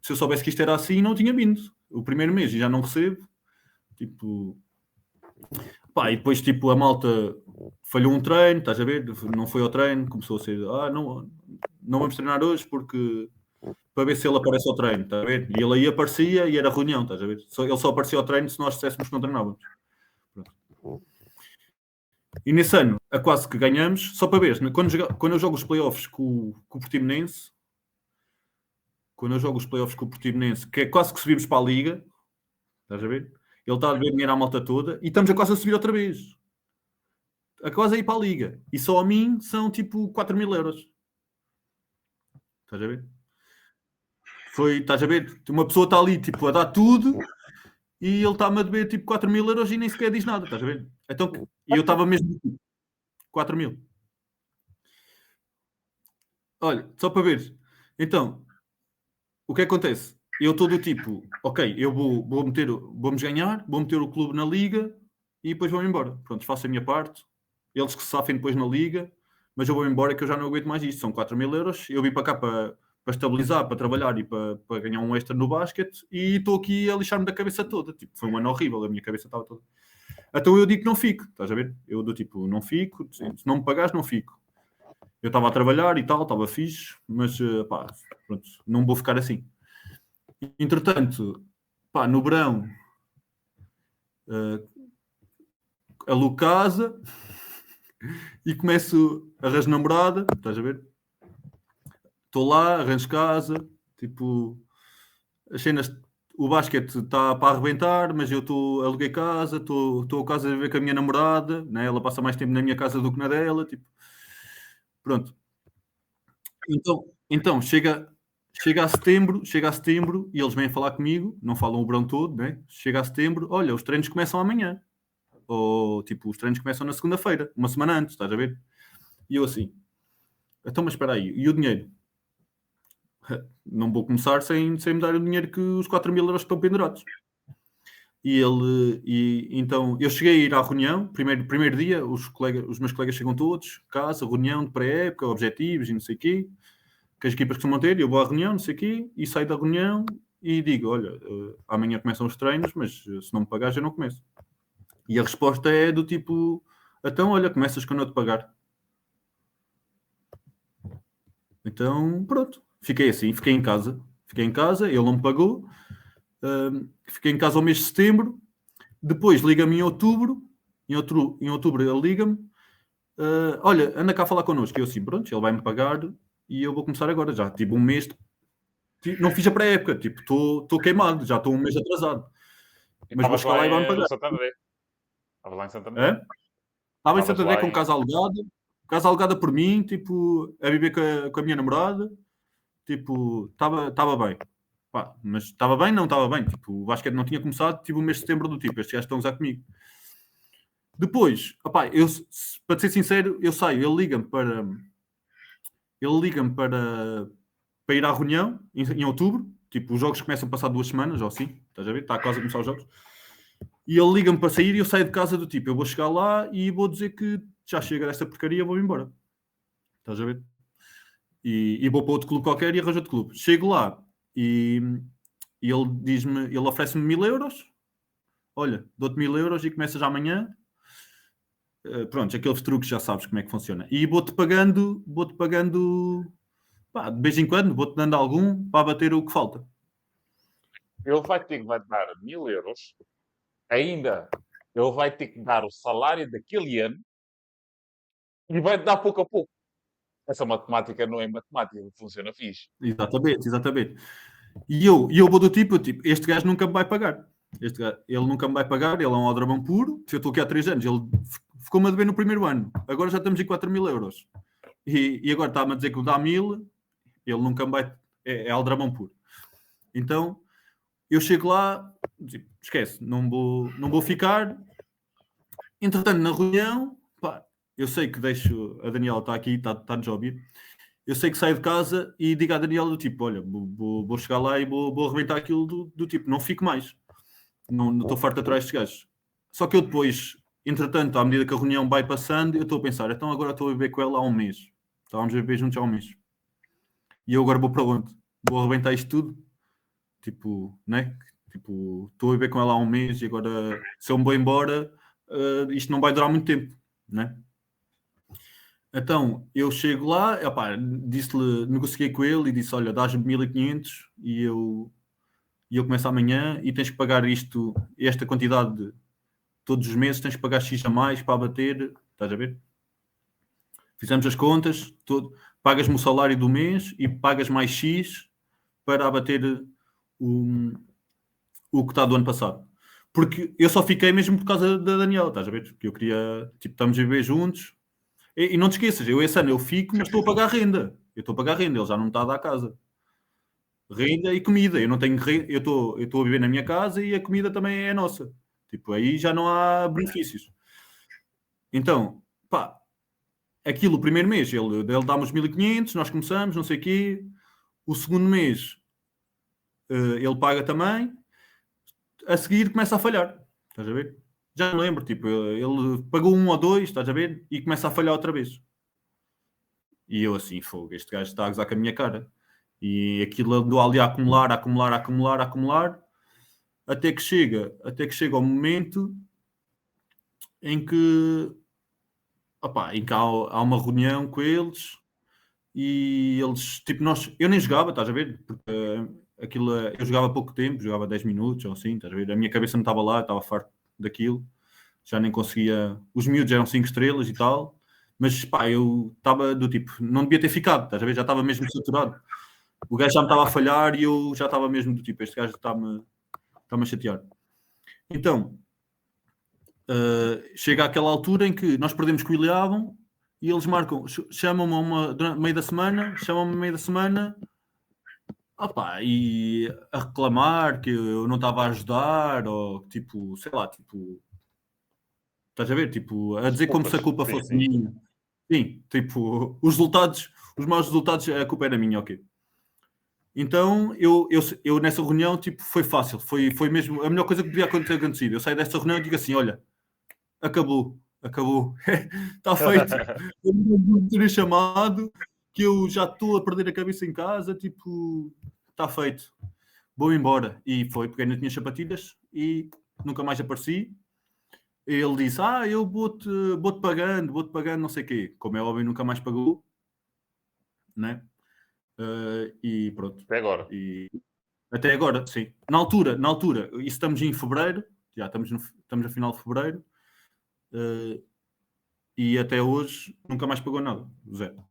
se eu soubesse que isto era assim, não tinha vindo. O primeiro mês e já não recebo. Tipo, pá, e depois tipo a malta falhou um treino, estás a ver? Não foi ao treino, começou a ser, não vamos treinar hoje porque para ver se ele aparece ao treino, estás a ver? E ele aí aparecia e era reunião, estás a ver? Ele só aparecia ao treino se nós disséssemos que não treinávamos. Pronto. E nesse ano, a quase que ganhamos, só para ver, quando eu jogo os playoffs com o Portimonense, que é quase que subimos para a Liga, estás a ver? Ele está a ver dinheiro à malta toda e estamos a quase a subir outra vez. A quase a ir para a Liga. E só a mim são tipo 4.000 euros. Estás a ver? Estás a ver? Uma pessoa está ali tipo a dar tudo e ele está-me a dever tipo 4.000 euros e nem sequer diz nada, estás a ver? Então, e eu estava mesmo 4.000. Olha, só para ver. Então, o que acontece? Eu estou do tipo, ok, eu vamos ganhar, vou meter o clube na liga e depois vou embora. Pronto, faço a minha parte. Eles que se safem depois na liga, mas eu vou embora que eu já não aguento mais isto. São 4.000 euros. Eu vim para cá para estabilizar, para trabalhar e para ganhar um extra no basquete e estou aqui a lixar-me da cabeça toda. Tipo, foi um ano horrível, a minha cabeça estava toda. Então eu digo que não fico, estás a ver? Eu do tipo, não fico, se não me pagares, não fico. Eu estava a trabalhar e tal, estava fixe, mas pá, pronto, não vou ficar assim. Entretanto, pá, no verão, alugo casa e começo a arranjar namorada, estás a ver? Estou lá, arranjo casa, tipo, as cenas, o basquete está para arrebentar, mas eu aluguei casa, estou a casa a viver com a minha namorada, né? Ela passa mais tempo na minha casa do que na dela, tipo, pronto. Então chega a setembro e eles vêm falar comigo, não falam o verão todo, né? Chega a setembro, olha, os treinos começam amanhã. Ou tipo, os treinos começam na segunda-feira, uma semana antes, estás a ver? E eu assim, então, mas espera aí, e o dinheiro? Não vou começar sem me dar o dinheiro que os 4.000 euros que estão pendurados. Então, eu cheguei a ir à reunião, primeiro dia, os meus colegas chegam todos, casa, reunião de pré-época, objetivos e não sei o quê, que as equipas costumam ter, eu vou à reunião, não sei o quê, e saio da reunião e digo, olha, amanhã começam os treinos, mas se não me pagares eu não começo. E a resposta é do tipo, então, olha, começas quando eu te pagar. Então, pronto, fiquei assim, fiquei em casa, ele não me pagou, fiquei em casa ao mês de setembro, depois liga-me em outubro ele liga-me, olha, anda cá a falar connosco, eu assim, pronto, ele vai-me pagar e eu vou começar agora, já tive um mês, não fiz a pré-época, tipo, estou queimado, já estou um mês atrasado, mas vou Estavas chegar lá lá e vai-me no pagar. Santander. Estavas lá em Santander. É? Estava em Estavas Santander lá com casa alugada por mim, tipo, a viver com a minha namorada, tipo, estava bem. Pá, mas estava bem, não estava bem. Tipo, o basquete não tinha começado, tive o mês de setembro do tipo, estes gajos estão a usar comigo. Depois, opá, para ser sincero, eu saio, ele liga-me para ir à reunião em outubro. Tipo, os jogos começam a passar 2 semanas, ou assim, estás a ver? Está quase a começar os jogos. E ele liga-me para sair e eu saio de casa do tipo, eu vou chegar lá e vou dizer que já chega desta porcaria, vou embora. Estás a ver? E vou para outro clube qualquer e arranjo outro clube. Chego lá e ele oferece-me 1.000 euros. Olha, dou-te 1.000 euros e começas amanhã. Pronto, aqueles truques já sabes como é que funciona. E vou-te pagando, pá, de vez em quando, vou-te dando algum para bater o que falta. Ele vai dar 1.000 euros. Ainda, ele vai ter que dar o salário daquele ano e vai dar pouco a pouco. Essa matemática não é matemática, funciona fixe. Exatamente. E eu vou do tipo, este gajo nunca me vai pagar. Ele nunca me vai pagar, ele é um aldrabão puro. Se eu estou aqui há 3 anos, ele ficou-me a dever no primeiro ano. Agora já estamos em 4.000 euros. E agora está-me a dizer que me dá 1.000, ele nunca me vai. É aldrabão puro. Então, eu chego lá, tipo, esquece, não vou ficar. Entretanto, na reunião, pá, eu sei que deixo. A Daniela está aqui, está-nos a ouvir. Eu sei que saio de casa e digo à Daniela do tipo, olha, vou chegar lá e vou arrebentar aquilo do tipo, não fico mais. Não estou farto atrás destes gajos. Só que eu depois, entretanto, à medida que a reunião vai passando, eu estou a pensar, então agora estou a viver com ela há um mês. Estávamos a viver juntos há um mês. E eu agora vou para onde? Vou arrebentar isto tudo? Tipo, né? Tipo, estou a viver com ela há um mês e agora, se eu me vou embora, isto não vai durar muito tempo. né? Então, eu chego lá, opá, disse-lhe, negociei com ele e disse, olha, dás-me 1500 e eu começo amanhã e tens que pagar isto, esta quantidade todos os meses, tens que pagar X a mais para abater, estás a ver? Fizemos as contas, pagas-me o salário do mês e pagas mais X para abater o que está do ano passado. Porque eu só fiquei mesmo por causa da Daniela, estás a ver? Porque eu queria, tipo, estamos a viver juntos. E não te esqueças, eu esse ano eu fico, mas estou a pagar renda. Eu estou a pagar renda, ele já não me está a dar casa. Renda e comida. Eu não tenho renda, eu estou a viver na minha casa e a comida também é nossa. Tipo, aí já não há benefícios. Então, pá, aquilo o primeiro mês, ele dá-me os 1500, nós começamos, não sei o quê. O segundo mês, ele paga também. A seguir começa a falhar. Estás a ver? Já me lembro, tipo, ele pagou 1 ou 2, estás a ver? E começa a falhar outra vez. E eu assim, fogo, este gajo está a gozar com a minha cara. E aquilo andou ali a acumular, até que chega ao momento em que, opá, em que há uma reunião com eles e eles, tipo, eu nem jogava, estás a ver? Porque aquilo, eu jogava pouco tempo, jogava 10 minutos ou assim, estás a ver? A minha cabeça não estava lá, estava farto daquilo, já nem conseguia, os miúdos eram 5 estrelas e tal, mas pá, eu estava do tipo, não devia ter ficado, estás a ver? Já estava mesmo saturado. O gajo já me estava a falhar e eu já estava mesmo do tipo, este gajo está-me a chatear. Então, chega àquela altura em que nós perdemos com o Ilhavo e eles marcam, chamam-me meio da semana, opa, e a reclamar que eu não estava a ajudar, ou tipo, sei lá, tipo, estás a ver? Tipo, a dizer como se a culpa fosse minha. Sim, tipo, os maus resultados, a culpa era minha, ok. Então, eu nessa reunião, tipo, foi fácil, foi mesmo a melhor coisa que podia ter acontecido. Eu saio dessa reunião e digo assim, olha, acabou, está feito. Eu não ter chamado, que eu já estou a perder a cabeça em casa, tipo, está feito. Vou embora. E foi, peguei nas minhas sapatilhas e nunca mais apareci. Ele disse, eu vou-te pagando, não sei o quê. Como é óbvio, nunca mais pagou, né? E pronto. Até agora. Até agora, sim. Na altura, isso estamos em fevereiro, já estamos a final de fevereiro, e até hoje nunca mais pagou nada, zero.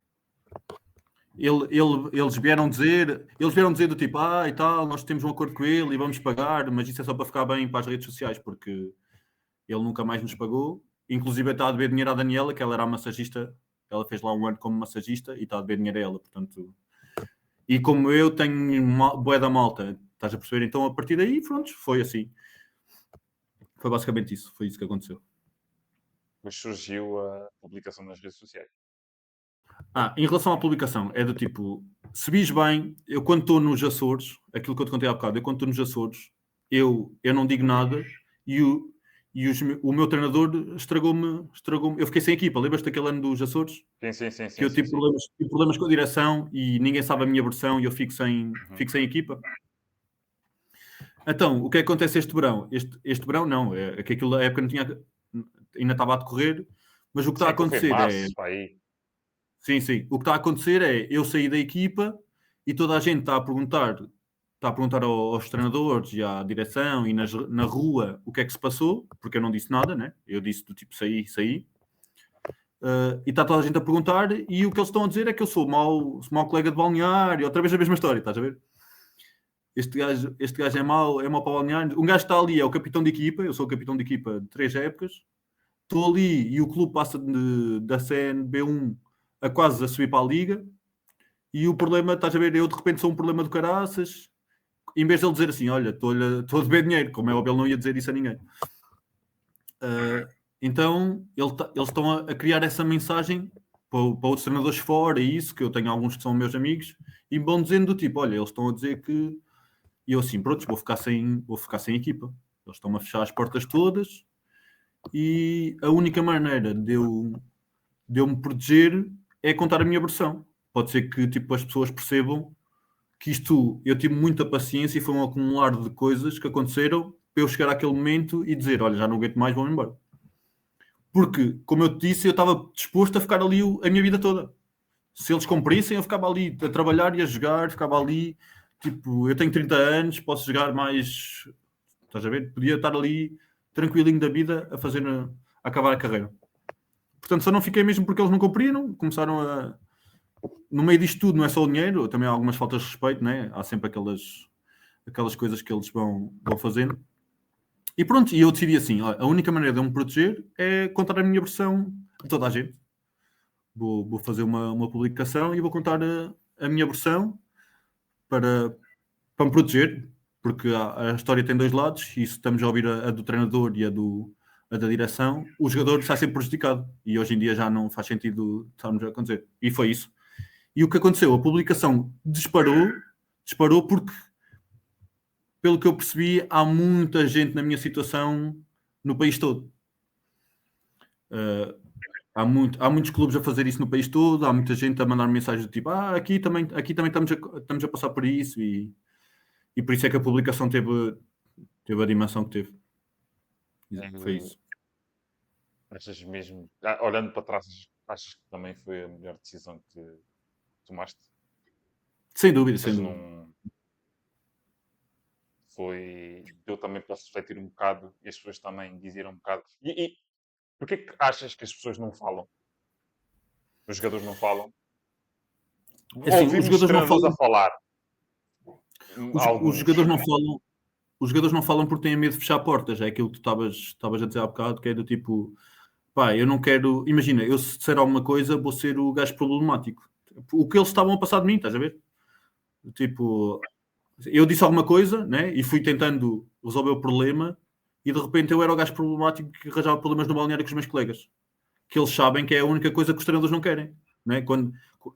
Eles vieram dizer do tipo, e tal, nós temos um acordo com ele e vamos pagar, mas isso é só para ficar bem para as redes sociais, porque ele nunca mais nos pagou. Inclusive está a dever dinheiro à Daniela, que ela era a massagista, ela fez lá um ano como massagista e está a dever dinheiro a ela, portanto. E como eu tenho bué da malta, estás a perceber? Então a partir daí, pronto, foi assim. Foi basicamente isso, foi isso que aconteceu. Mas surgiu a publicação nas redes sociais. Em relação à publicação, é do tipo, se vis bem, eu quando estou nos Açores, aquilo que eu te contei há bocado, eu quando estou nos Açores, eu não digo nada e o meu treinador estragou-me. Eu fiquei sem equipa, lembras-te daquele ano dos Açores? Sim. Que eu tive problemas com a direção e ninguém sabe a minha versão e eu fico sem equipa. Então, o que é que acontece este verão? Este verão não, é que aquilo, a época ainda estava a decorrer, mas o que está a acontecer é... Sim. O que está a acontecer é, eu saí da equipa e toda a gente está a perguntar aos treinadores e à direção e na rua o que é que se passou, porque eu não disse nada, né? Eu disse do tipo, saí. E está toda a gente a perguntar e o que eles estão a dizer é que eu sou mau colega de balneário, outra vez a mesma história, estás a ver? Este gajo é mau para o balneário. Um gajo está ali, é o capitão de equipa, eu sou o capitão de equipa de 3 épocas, estou ali e o clube passa da CNB1 a quase a subir para a Liga e o problema, estás a ver, eu de repente sou um problema do caraças, em vez de ele dizer assim, olha, estou a dever dinheiro, como é óbvio, ele não ia dizer isso a ninguém. Então, eles estão a criar essa mensagem para outros treinadores fora, e isso, que eu tenho alguns que são meus amigos, e vão dizendo do tipo, olha, eles estão a dizer que... E eu assim, pronto, vou ficar sem equipa. Eles estão a fechar as portas todas e a única maneira de eu me proteger é contar a minha versão. Pode ser que tipo, as pessoas percebam que eu tive muita paciência e foi um acumular de coisas que aconteceram para eu chegar àquele momento e dizer, olha, já não aguento mais, vou embora. Porque, como eu te disse, eu estava disposto a ficar ali a minha vida toda. Se eles cumprissem, eu ficava ali a trabalhar e a jogar, ficava ali. Tipo, eu tenho 30 anos, posso jogar mais. Estás a ver? Podia estar ali tranquilinho da vida a fazer, a acabar a carreira. Portanto, só não fiquei mesmo porque eles não cumpriram. Começaram a. No meio disto tudo, não é só o dinheiro, também há algumas faltas de respeito, né? Há sempre aquelas coisas que eles vão fazendo. E pronto, e eu decidi assim: ó, a única maneira de eu me proteger é contar a minha versão a toda a gente. Vou fazer uma publicação e vou contar a minha versão para, para me proteger, porque a história tem dois lados, e se estamos a ouvir a do treinador e a da direção, o jogador sai sempre prejudicado. E hoje em dia já não faz sentido estarmos a acontecer. E foi isso. E o que aconteceu? A publicação disparou porque, pelo que eu percebi, há muita gente na minha situação no país todo. Uh, há muitos clubes a fazer isso no país todo, há muita gente a mandar mensagens do tipo, aqui também estamos a passar por isso, e por isso é que a publicação teve a dimensão que teve. Foi Eh, isso. Achas mesmo, olhando para trás, achas que também foi a melhor decisão que tomaste? Sem dúvida, Ou sem seja, dúvida. não foi. Eu também posso refletir um bocado e as pessoas também diziam um bocado. E porquê que achas que as pessoas não falam? Os jogadores não falam? É assim, Ouvimos treinadores a falar, os alguns. jogadores não falam, os jogadores não falam porque têm medo de fechar portas, é aquilo que tu estavas a dizer há bocado, que é do tipo, pá, eu não quero, imagina, eu se disser alguma coisa vou ser o gajo problemático. O que eles estavam a passar de mim, estás a ver? Tipo, eu disse alguma coisa, né? E fui tentando resolver o problema e de repente eu era o gajo problemático que arranjava problemas no balneário com os meus colegas. Que eles sabem que é a única coisa que os treinadores não querem. Né?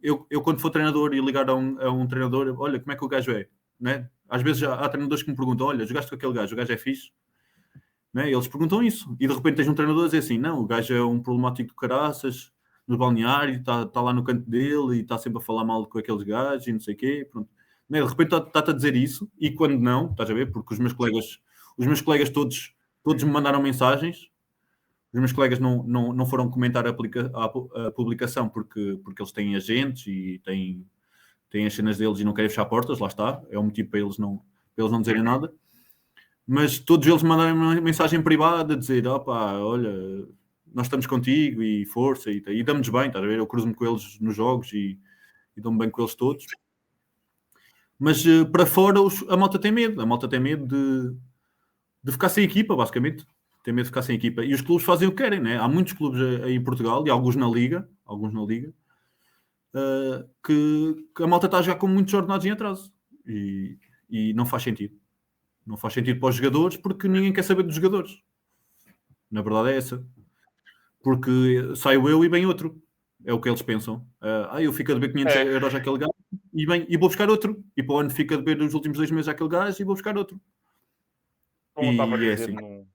Eu quando for treinador e ligar a um treinador, olha, como é que o gajo é? Né? Às vezes há treinadores que me perguntam, olha, jogaste com aquele gajo, o gajo é fixe? Né? Eles perguntam isso. E de repente tens um treinador a dizer assim, não, o gajo é um problemático de caraças, no balneário, está lá no canto dele e está sempre a falar mal com aqueles gajos e não sei o quê. Pronto. Né? De repente está-te a dizer isso e quando não, estás a ver? Porque os meus colegas todos me mandaram mensagens. Os meus colegas não foram comentar a publicação porque eles têm agentes e têm as cenas deles e não querem fechar portas, lá está, é um motivo para eles não dizerem nada. Mas todos eles mandaram uma mensagem privada a dizer: opá, olha, nós estamos contigo e força, e damos bem, estás a ver? Eu cruzo-me com eles nos jogos e dou-me bem com eles todos. Mas para fora a malta tem medo, de ficar sem equipa, basicamente. Tem medo de ficar sem equipa. E os clubes fazem o que querem, né? Há muitos clubes aí em Portugal e alguns na Liga, que a malta está a jogar com muitos ordenados em atraso. E não faz sentido. Não faz sentido para os jogadores porque ninguém quer saber dos jogadores. Na verdade é essa. Porque saio eu e vem outro. É o que eles pensam. Eu fico a dever 500 É, euros àquele gajo e vou buscar outro. E para o ano fica a dever os últimos 2 meses àquele gajo e vou buscar outro. como eu estava a E é dizer assim.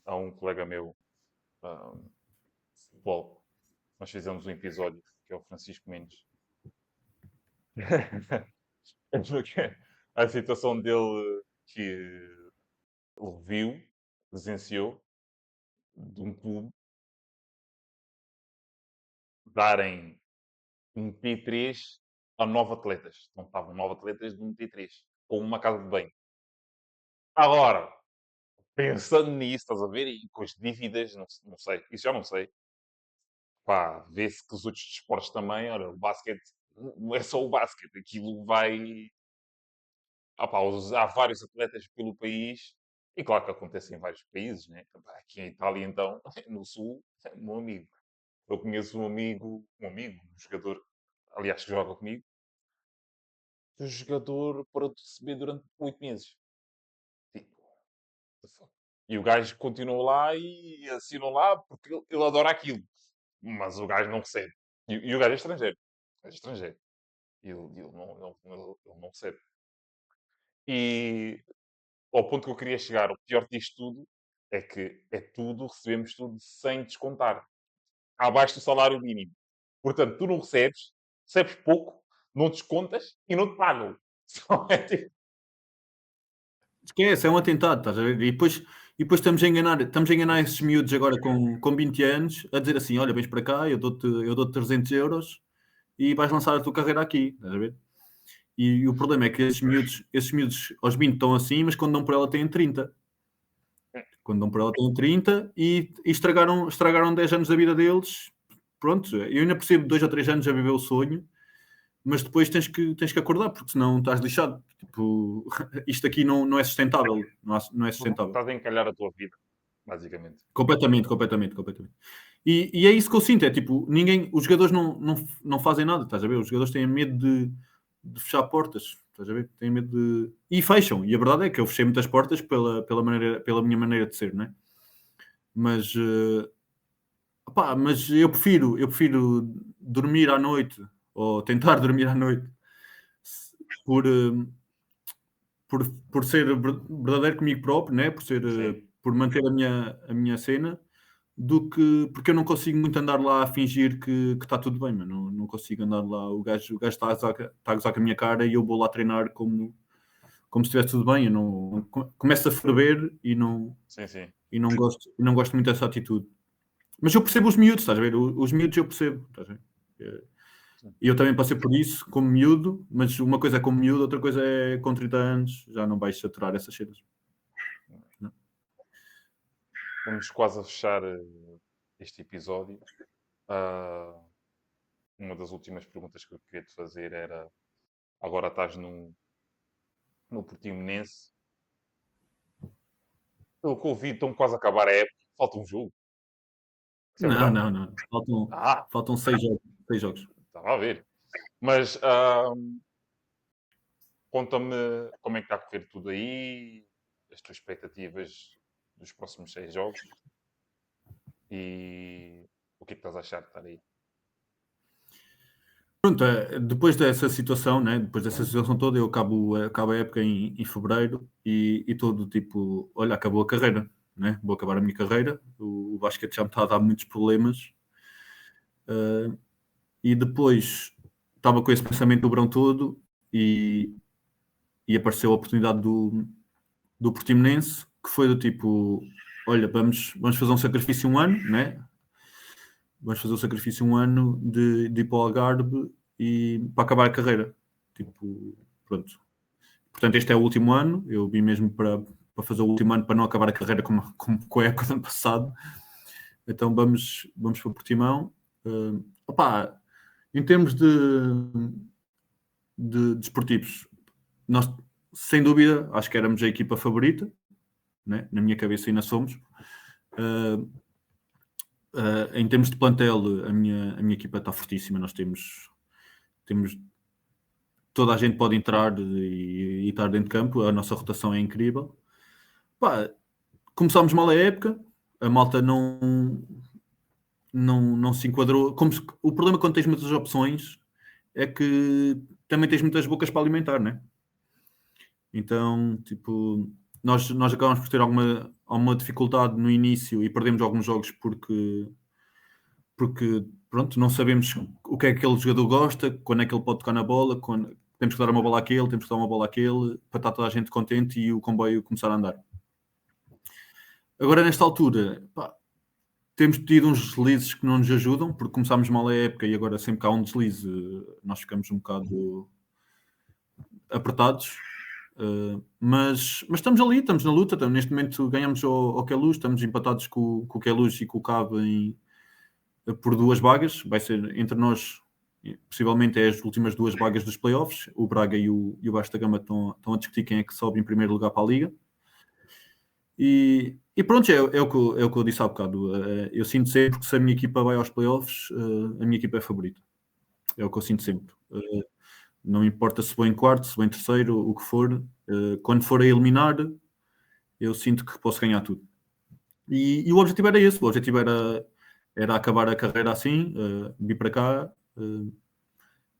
a um colega meu, ah, de futebol, nós fizemos um episódio, que é o Francisco Mendes. A situação dele que ele viu, presenciou, de um clube darem um T3 a 9 atletas. Não estavam 9 atletas de um T3, com uma casa de banho. Agora, pensando nisso, estás a ver? E com as dívidas, não sei, isso já não sei. Pá, vê-se que os outros desportos também, olha, o basquete não é só o basquete, aquilo vai. Ah, pá, há vários atletas pelo país, e claro que acontece em vários países, né? Aqui em Itália, então, no Sul, meu amigo. Eu conheço um jogador, aliás, que joga comigo, que o jogador parou de receber durante 8 meses. Tipo, what the fuck? E o gajo continuou lá e assinou lá porque ele adora aquilo. Mas o gajo não recebe. E o gajo é estrangeiro. O gajo é estrangeiro. E ele não recebe. E ao ponto que eu queria chegar, o pior disto tudo é que é tudo, recebemos tudo sem descontar. Abaixo do salário mínimo. Portanto, tu não recebes pouco, não descontas e não te pagam. Só é tipo, Esquece, é um atentado, estás a ver? E depois estamos a enganar esses miúdos agora com 20 anos, a dizer assim, olha, vens para cá, eu dou-te 300 euros e vais lançar a tua carreira aqui, estás a ver? E o problema é que esses miúdos aos 20 estão assim, mas quando dão por ela têm 30. Quando dão por ela têm 30 e estragaram 10 anos da vida deles. Pronto, eu ainda percebo 2 ou 3 anos a viver o sonho, mas depois tens que acordar, porque senão estás lixado. Tipo, isto aqui não é sustentável. Não é sustentável. Estás a encalhar a tua vida, basicamente. Completamente. E é isso que eu sinto, é tipo, os jogadores não fazem nada, estás a ver? Os jogadores têm medo de fechar portas, estás a ver? Têm medo de... E fecham, e a verdade é que eu fechei muitas portas pela minha maneira de ser, não é? Mas, mas eu prefiro dormir à noite, ou tentar dormir à noite, por, por ser verdadeiro comigo próprio, né? Por manter a minha cena, do que porque eu não consigo muito andar lá a fingir que está tudo bem, mano. Não consigo andar lá. O gajo está a gozar com a minha cara e eu vou lá treinar como se estivesse tudo bem. Eu não começo a ferver e não gosto muito dessa atitude. Mas eu percebo os miúdos, estás a ver? Os miúdos eu percebo, estás a ver? E eu também passei por isso como miúdo, mas uma coisa é como miúdo, outra coisa é com 30 anos, já não vais saturar essas cenas. Estamos quase a fechar este episódio. Uma das últimas perguntas que eu queria te fazer era: agora estás no Portimonense. Pelo que ouvi, estão quase a acabar a época. Falta um jogo. Isso é verdade? Não. Ah, Faltam 6 jogos. estava a ver. Mas conta-me como é que está a correr tudo aí, as tuas expectativas dos próximos 6 jogos e o que é que estás a achar de estar aí? Pronto, depois dessa situação, né? Depois dessa situação toda, eu acabo a época em fevereiro e todo tipo, olha, acabou a carreira, né? Vou acabar a minha carreira, o basquete já me está a dar muitos problemas e depois estava com esse pensamento o verão todo e apareceu a oportunidade do Portimonense, que foi do tipo, olha, vamos fazer um sacrifício um ano, né? Vamos fazer o sacrifício um ano de ir para o Algarve e para acabar a carreira. Tipo, pronto. Portanto, este é o último ano. Eu vim mesmo para fazer o último ano para não acabar a carreira como com a época do ano passado. Então vamos para o Portimão. Opá, em termos de desportivos, nós, sem dúvida, acho que éramos a equipa favorita, né? Na minha cabeça ainda somos. Em termos de plantel, a minha equipa está fortíssima. Nós temos toda a gente pode entrar e estar dentro de campo. A nossa rotação é incrível. Pá, começámos mal a época, a malta não se enquadrou. O problema quando tens muitas opções é que também tens muitas bocas para alimentar, né? Então, tipo, nós acabamos por ter alguma dificuldade no início e perdemos alguns jogos porque pronto, não sabemos o que é que aquele jogador gosta, quando é que ele pode tocar na bola, temos que dar uma bola àquele, temos que dar uma bola àquele, para estar toda a gente contente e o comboio começar a andar. Agora, nesta altura, temos tido uns deslizes que não nos ajudam, porque começámos mal a época e agora sempre que há um deslize, nós ficamos um bocado apertados. Mas estamos ali, estamos na luta. Neste momento ganhamos ao Queluz, estamos empatados com o Queluz e com o Cabo por 2 vagas. Vai ser entre nós, possivelmente é as últimas 2 vagas dos playoffs. O Braga e o Vasco da Gama estão a discutir quem é que sobe em primeiro lugar para a Liga. E pronto, é o que eu disse há bocado. Eu sinto sempre que se a minha equipa vai aos playoffs, a minha equipa é favorita. É o que eu sinto sempre. Não importa se vou em quarto, se vou em terceiro, o que for. Quando for a eliminar, eu sinto que posso ganhar tudo. E o objetivo era esse. O objetivo era acabar a carreira assim, vir para cá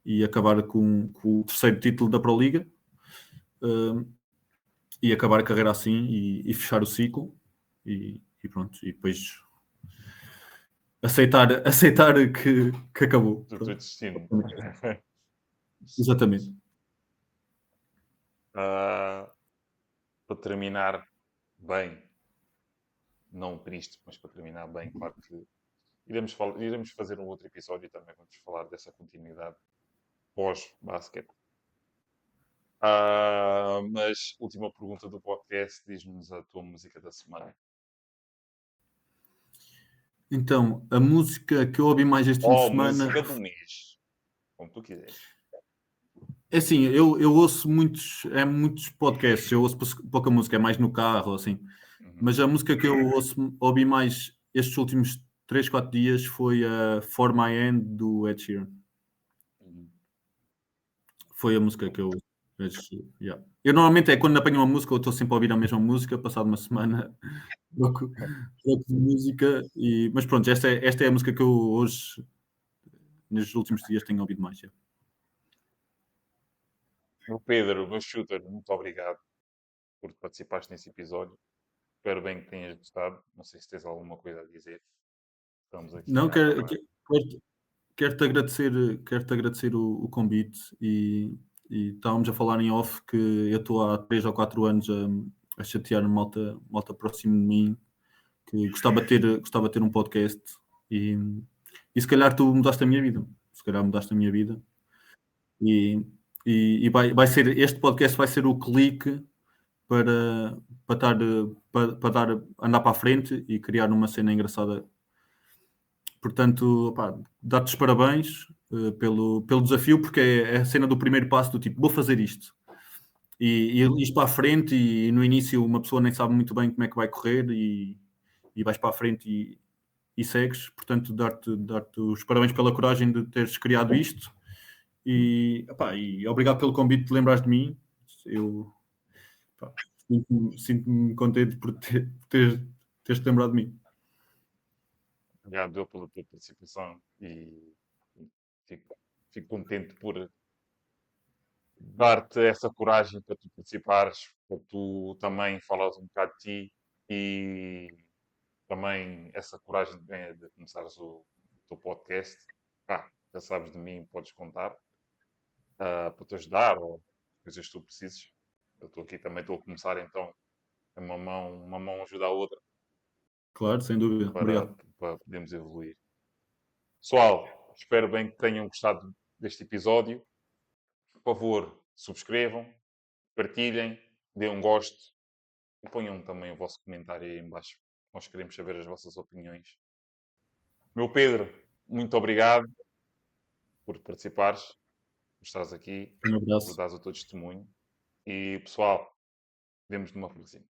e acabar com o terceiro título da Pro Liga e acabar a carreira assim e fechar o ciclo e pronto. E depois aceitar que acabou. Do teu destino. Exatamente. Para terminar bem, não triste, mas para terminar bem, claro que iremos fazer um outro episódio e também vamos falar dessa continuidade pós-basquete. Mas, última pergunta do podcast, diz-nos a tua música da semana. Então, a música que eu ouvi mais este fim de Ou semana. música do mês, como tu quiseres. É assim, eu ouço muitos podcasts, eu ouço pouca música, é mais no carro, assim. Uhum. Mas a música que eu ouvi mais estes últimos 3, 4 dias foi a For My End do Ed Sheeran. Uhum. Foi a música que eu. Yeah. Eu normalmente é quando apanho uma música, eu estou sempre a ouvir a mesma música, passado uma semana troco de música, mas pronto, esta é a música que eu hoje, nestes últimos dias, tenho ouvido mais. Yeah. Meu Pedro, meu shooter, muito obrigado por participares nesse episódio. Espero bem que tenhas gostado. Não sei se tens alguma coisa a dizer. Estamos aqui Não, a acabar. quero-te agradecer o convite e estávamos a falar em off que eu estou há 3 ou 4 anos a chatear malta próximo de mim que gostava de ter um podcast e, e se calhar tu mudaste a minha vida. Se calhar mudaste a minha vida e, vai ser, este podcast vai ser o clique para dar, andar para a frente e criar uma cena engraçada. Portanto, pá, dar-te os parabéns pelo desafio, porque é a cena do primeiro passo do tipo, vou fazer isto. E ir para a frente e no início uma pessoa nem sabe muito bem como é que vai correr e vais para a frente e segues. Portanto, dar-te os parabéns pela coragem de teres criado isto e obrigado pelo convite de lembrares de mim. Eu sinto-me contente por teres-te lembrado de mim. Obrigado eu pela tua participação e fico, fico contente por dar-te essa coragem para tu participares, para tu também falares um bocado de ti e também essa coragem de começares o teu podcast. Já sabes de mim, podes contar para te ajudar ou coisas que tu precises. Eu estou aqui também, estou a começar, então uma mão ajuda a outra Claro, sem dúvida. para, Obrigado. para podermos evoluir. Pessoal, espero bem que tenham gostado deste episódio. Por favor, subscrevam, partilhem, dêem um gosto e ponham também o vosso comentário aí em baixo. Nós queremos saber as vossas opiniões. Meu Pedro, muito obrigado por participares, por estares aqui, Um por abraço. dares o teu testemunho. E pessoal, vemos numa próxima.